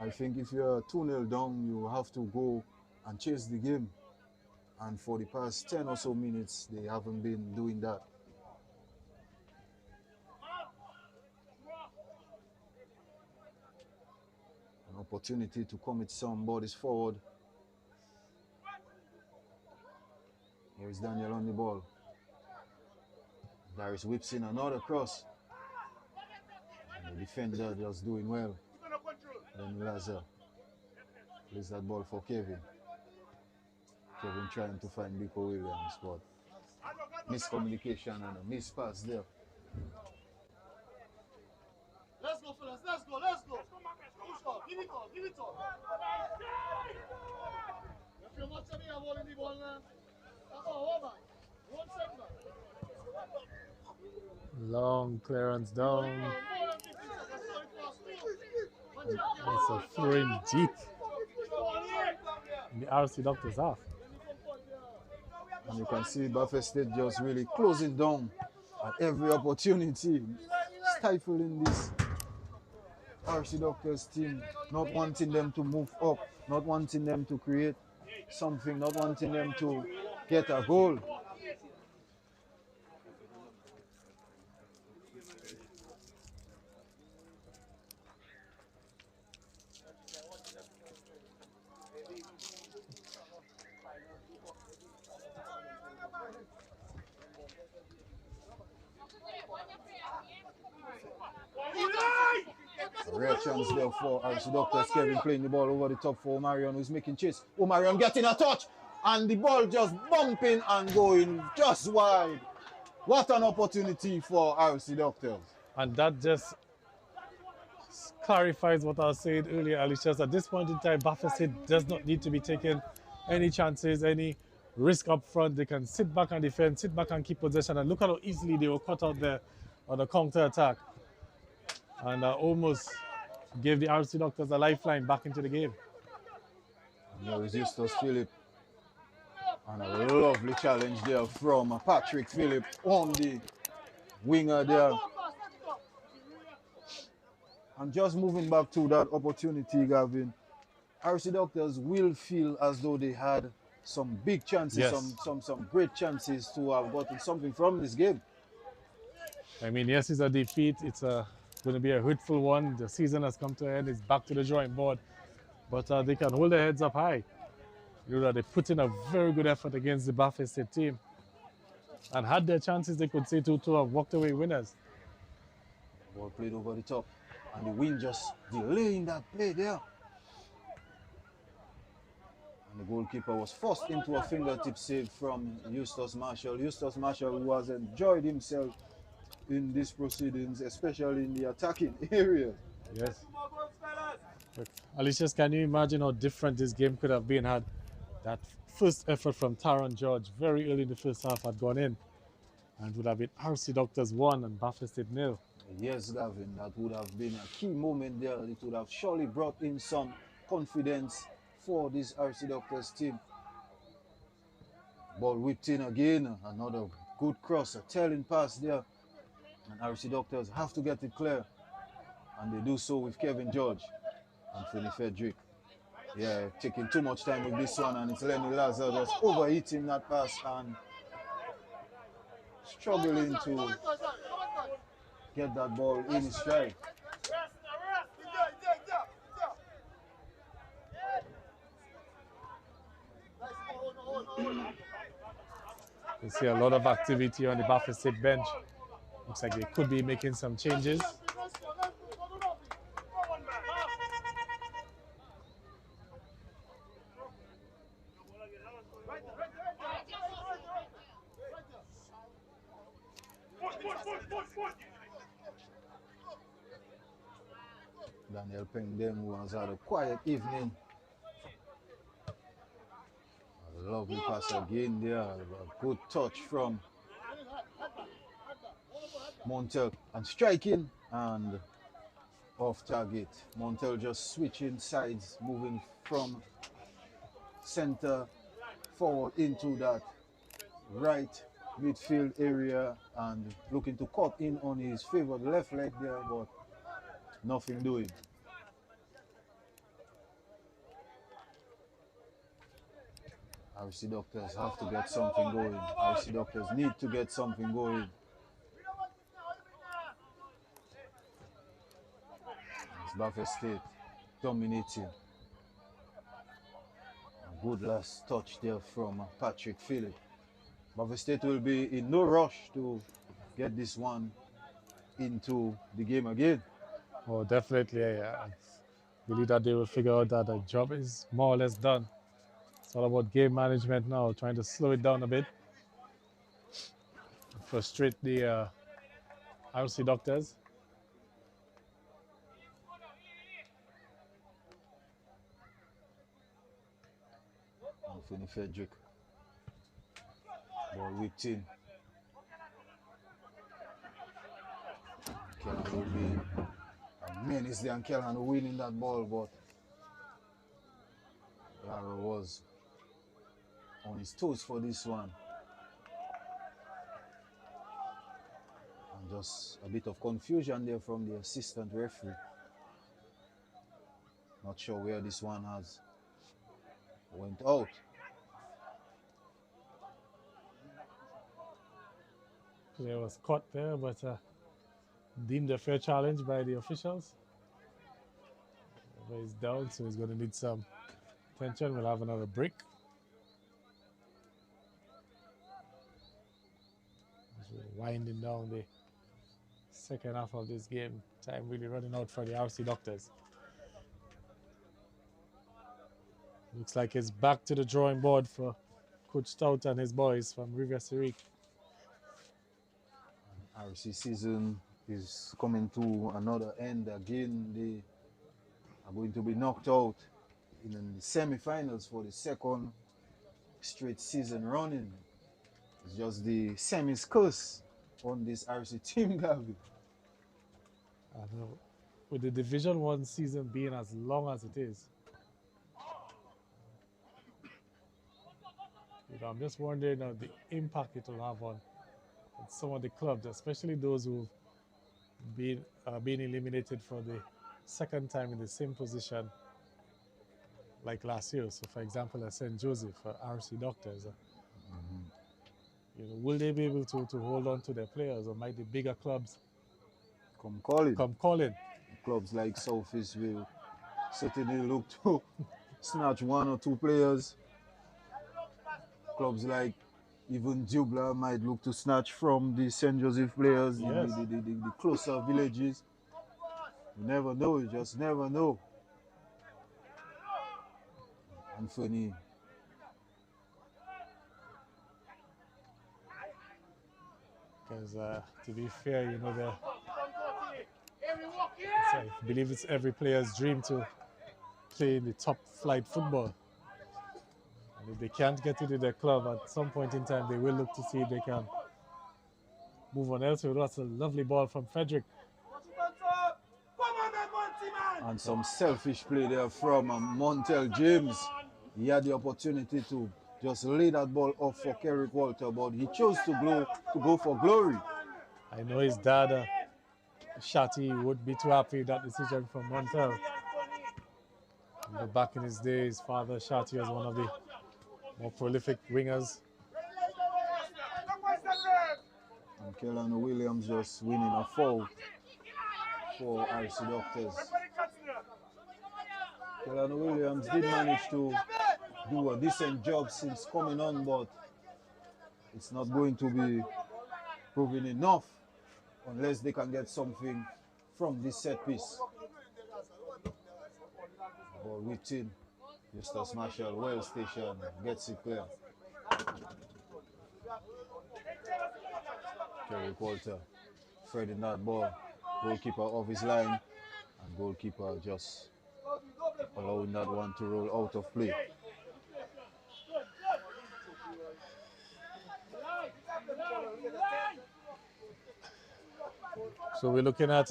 I think if you're 2-0 down, you have to go and chase the game. And for the past 10 or so minutes, they haven't been doing that. An opportunity to commit some bodies forward. Here's Daniel on the ball. Darius whips in another cross. And the defender just doing well. Then Lazar plays that ball for Kevin. Kevin trying to find Biko Williams, but miscommunication and a missed pass there. Let's go, fellas. Let's go. Let's go. Push up. Give it up. Give it up. If you're not telling me I'm holding the ball now, hold on. 1 second. Long clearance down. It's a throw-in deep in the RC Doctors half. And you can see Bavested just really closing down at every opportunity, stifling this RC Doctors team, not wanting them to move up, not wanting them to create. something, not wanting them to get a goal. Rare chance there for RC Doctors. Kevin playing the ball over the top for Omarion, who's making chase. Omarion getting a touch, and the ball just bumping and going just wide. What an opportunity for RC Doctors. And that just clarifies what I was saying earlier, Alicia's. At this point in time, Bafferset does not need to be taking any chances, any risk up front. They can sit back and defend, sit back and keep possession. And look at how easily they were cut out there on the counter attack. And almost gave the RC Doctors a lifeline back into the game. And there is Eustace Phillip. And a lovely challenge there from Patrick Phillip on the winger there. And just moving back to that opportunity, Gavin, RC Doctors will feel as though they had some big chances, Yes. some great chances to have gotten something from this game. I mean, yes, it's a defeat. It's going to be a hurtful one. The season has come to an end. It's back to the drawing board. But they can hold their heads up high. You know that they put in a very good effort against the Bafferset team. And had their chances, they could say to have walked away winners. Ball played over the top. And the wind just delaying that play there. And the goalkeeper was forced into a fingertip save from Eustace Marshall. Eustace Marshall, who has enjoyed himself in these proceedings, especially in the attacking area. Yes. But Alicia's, can you imagine how different this game could have been had that first effort from Taron George very early in the first half had gone in, and would have been RC Doctors 1 and Bafferset 0. Yes, Gavin, that would have been a key moment there. It would have surely brought in some confidence for this RC Doctors team. Ball whipped in again, another good cross, a tailing pass there. And RC Doctors have to get it clear. And they do so with Kevin George and Finney Frederick. Yeah, taking too much time with this one, and it's Lenny Lazar just overeating that pass and struggling to get that ball in his stride. You see a lot of activity on the Bafferset bench. Looks like they could be making some changes. Daniel Pengdem, who has had a quiet evening. A lovely pass again there. A good touch from Montel, and striking and off target. Montel just switching sides, moving from center forward into that right midfield area and looking to cut in on his favored left leg there, but nothing doing. RC Doctors have to get something going. RC Doctors need to get something going. It's Bafferset dominating. A good last touch there from Patrick Phillip. Bafferset will be in no rush to get this one into the game again. Oh, definitely. Yeah. I believe that they will figure out that the job is more or less done. It's all about game management now, trying to slow it down a bit. Frustrate the RC Doctors. Anthony Frederick. Ball whipped in. Kellan will be a menace there, and Kellan winning that ball, but Lara was on his toes for this one. And just a bit of confusion there from the assistant referee. Not sure where this one has went out. Player was caught there, but deemed a fair challenge by the officials. He's down, so he's going to need some attention. We'll have another break. As we're winding down the second half of this game. Time really running out for the RC Doctors. Looks like it's back to the drawing board for Coach Stout and his boys from River Sirik. RC season is coming to another end again. They are going to be knocked out in the semi-finals for the second straight season running. It's just the semis curse on this RC team, Gavin. I know. With the Division 1 season being as long as it is, I'm just wondering the impact it will have on some of the clubs, especially those who've been eliminated for the second time in the same position like last year. So, for example, at St. Joseph, RC Doctors, will they be able to hold on to their players, or might the bigger clubs come calling? Clubs like Southeast will certainly look to snatch one or two players. Clubs like even Dubla might look to snatch from the St. Joseph players, yes, the closer villages. You never know, you just never know. Anthony. Because to be fair, I believe it's every player's dream to play in the top flight football. And if they can't get it in their club, at some point in time, they will look to see if they can move on elsewhere. That's a lovely ball from Frederick. And some selfish play there from Montel James. He had the opportunity to just lay that ball off for Kerrick Walter, but he chose to go for glory. I know his dad, Shati, would be too happy with that decision from Montel. Back in his day, his father, Shati, was one of the more prolific wingers. And Kellan Williams just winning a foul for RC Doctors. Kellan Williams did manage to do a decent job since coming on, but it's not going to be proving enough unless they can get something from this set piece. Ball whipped in. Justus Marshall, well stationed, gets it clear. Kerrick Walter threading that ball. Goalkeeper off his line, and goalkeeper just allowing that one to roll out of play. So we're looking at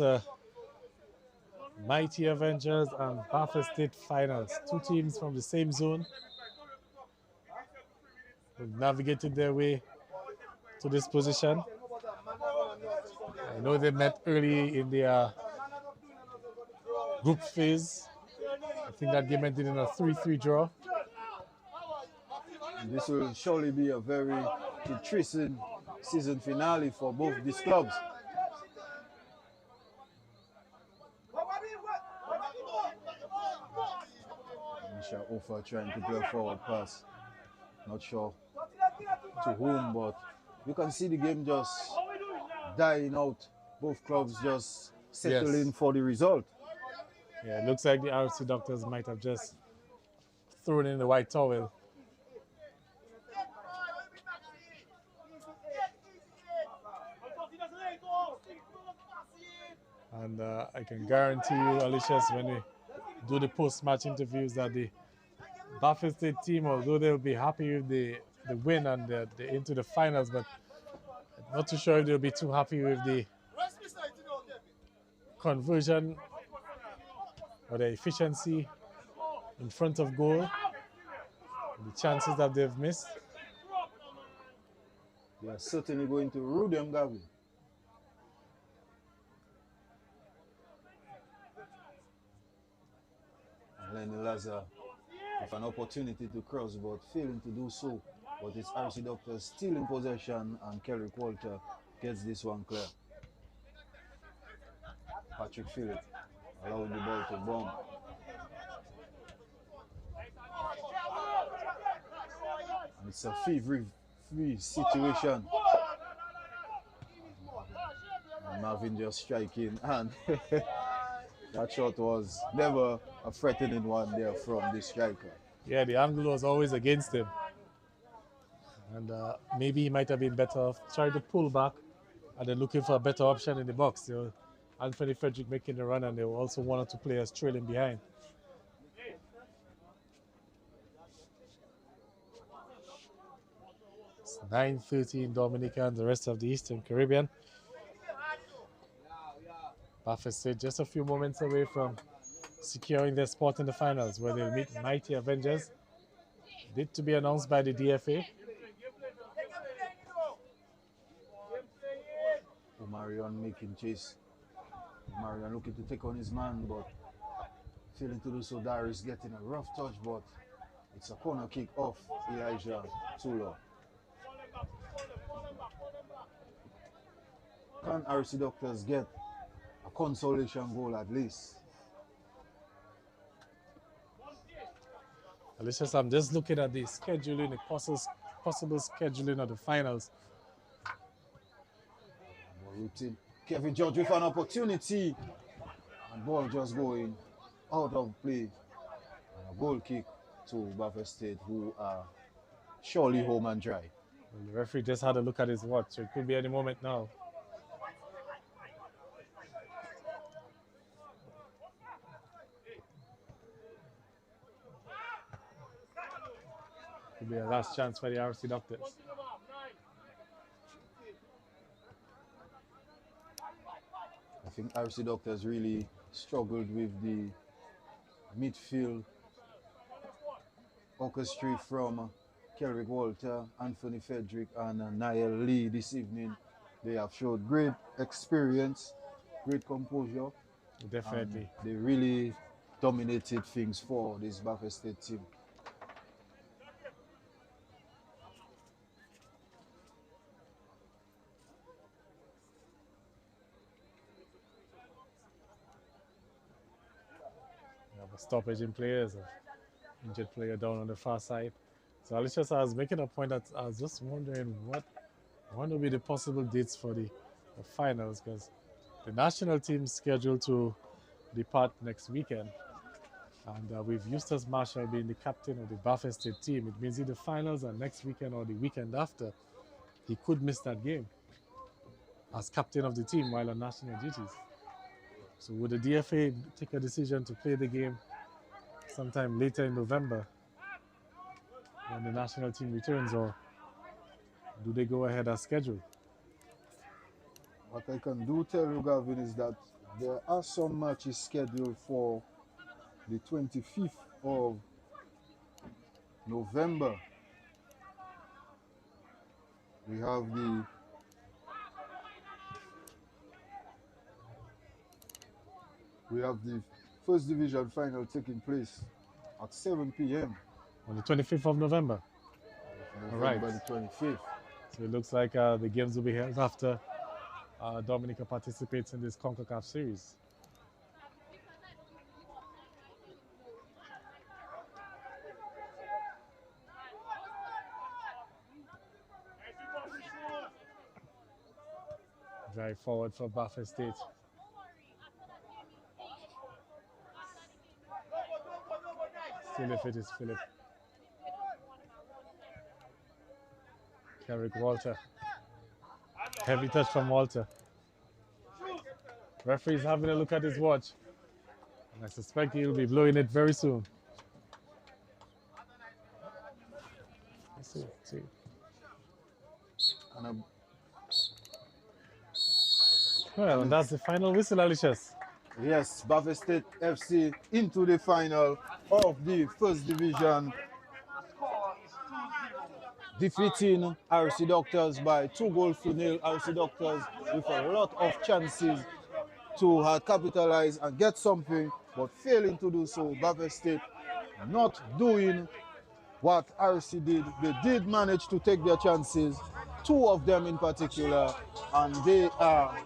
Mighty Avengers and Bathurst State Finals. Two teams from the same zone. They've navigated their way to this position. I know they met early in their group phase. I think that game ended in a 3-3 draw. And this will surely be a very interesting season finale for both these clubs. Misha Offa trying to play a forward pass. Not sure to whom, but you can see the game just dying out. Both clubs just settling for the result. Yeah, it looks like the RC Doctors might have just thrown in the white towel. And I can guarantee you, Alicious, when we do the post-match interviews, that the Bathurst State team, although they'll be happy with the win and the into the finals, but I'm not too sure if they'll be too happy with the conversion or the efficiency in front of goal, the chances that they've missed. They are certainly going to rue them, Gavin. Lenny Lazar with an opportunity to cross, but failing to do so. But it's RC Doctors still in possession, and Kerrick Walter gets this one clear. Patrick Phillip allowing the ball to bomb. And it's a free situation. And Marvin just striking, and that shot was never a threatening one there from the striker. Yeah, the angle was always against him. And maybe he might have been better off trying to pull back and then looking for a better option in the box. You know, Anthony Frederick making the run, and there were also 1 or 2 players trailing behind. It's 9:30 in Dominica and the rest of the Eastern Caribbean. Buffett State just a few moments away from securing their spot in the finals, where they'll meet Mighty Avengers. Did to be announced by the DFA. Marion making chase. Marion looking to take on his man, but failing to do so. Darius getting a rough touch, but it's a corner kick off Elijah Tulo. Can RC Doctors get a consolation goal at least? Alicious, I'm just looking at the scheduling, the possible scheduling of the finals. Routine. Kevin George with an opportunity, and ball just going out of play. And a goal kick to Buffett State, who are surely home and dry. And the referee just had a look at his watch, so it could be any moment now. Could be a last chance for the RC Doctors. I think RC Doctors really struggled with the midfield orchestra from Kelrick Walter, Anthony Frederick, and Niall Lee this evening. They have showed great experience, great composure. Definitely. They really dominated things for this Buffett State team. Stoppage in players, injured player down on the far side. So Alicious, I was making a point that I was just wondering what will be the possible dates for the finals, because the national team is scheduled to depart next weekend, and with Eustace Marshall being the captain of the Buffett State team, it means either finals are next weekend or the weekend after. He could miss that game as captain of the team while on national duties. So would the DFA take a decision to play the game sometime later in November when the national team returns, or do they go ahead as scheduled? What I can do tell you, Gavin, is that there are some matches scheduled for the 25th of November. We have the first division final taking place at 7 p.m. On the 25th of November. All right. November the 25th. So it looks like the games will be held after Dominica participates in this CONCACAF series. Drive forward for Buffett State. Still if it is Philip. Kerrick Walter. Heavy touch from Walter. Referee's having a look at his watch, and I suspect he'll be blowing it very soon. Let's see. Well, and that's the final whistle, Alicious. Yes, Buffett State FC into the final of the first division, defeating RC Doctors by 2-0. RC Doctors with a lot of chances to capitalize and get something, but failing to do so. Buffett State not doing what RC did. They did manage to take their chances two of them in particular, and they are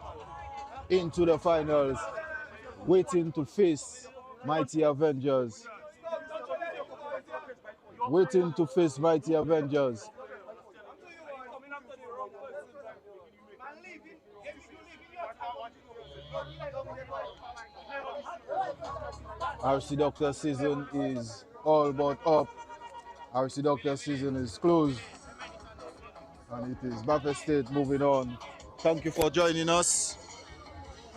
into the finals, waiting to face Mighty Avengers. Waiting to face Mighty Avengers. RC Doctor season is all but up. RC Doctor season is closed. And it is Buffett State moving on. Thank you for joining us.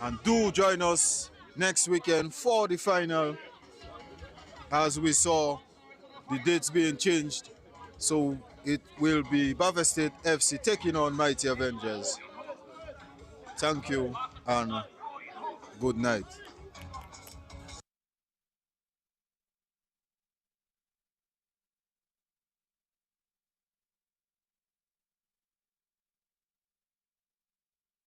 And do join us next weekend for the final. As we saw, the dates being changed. So it will be Buffett State FC taking on Mighty Avengers. Thank you and good night.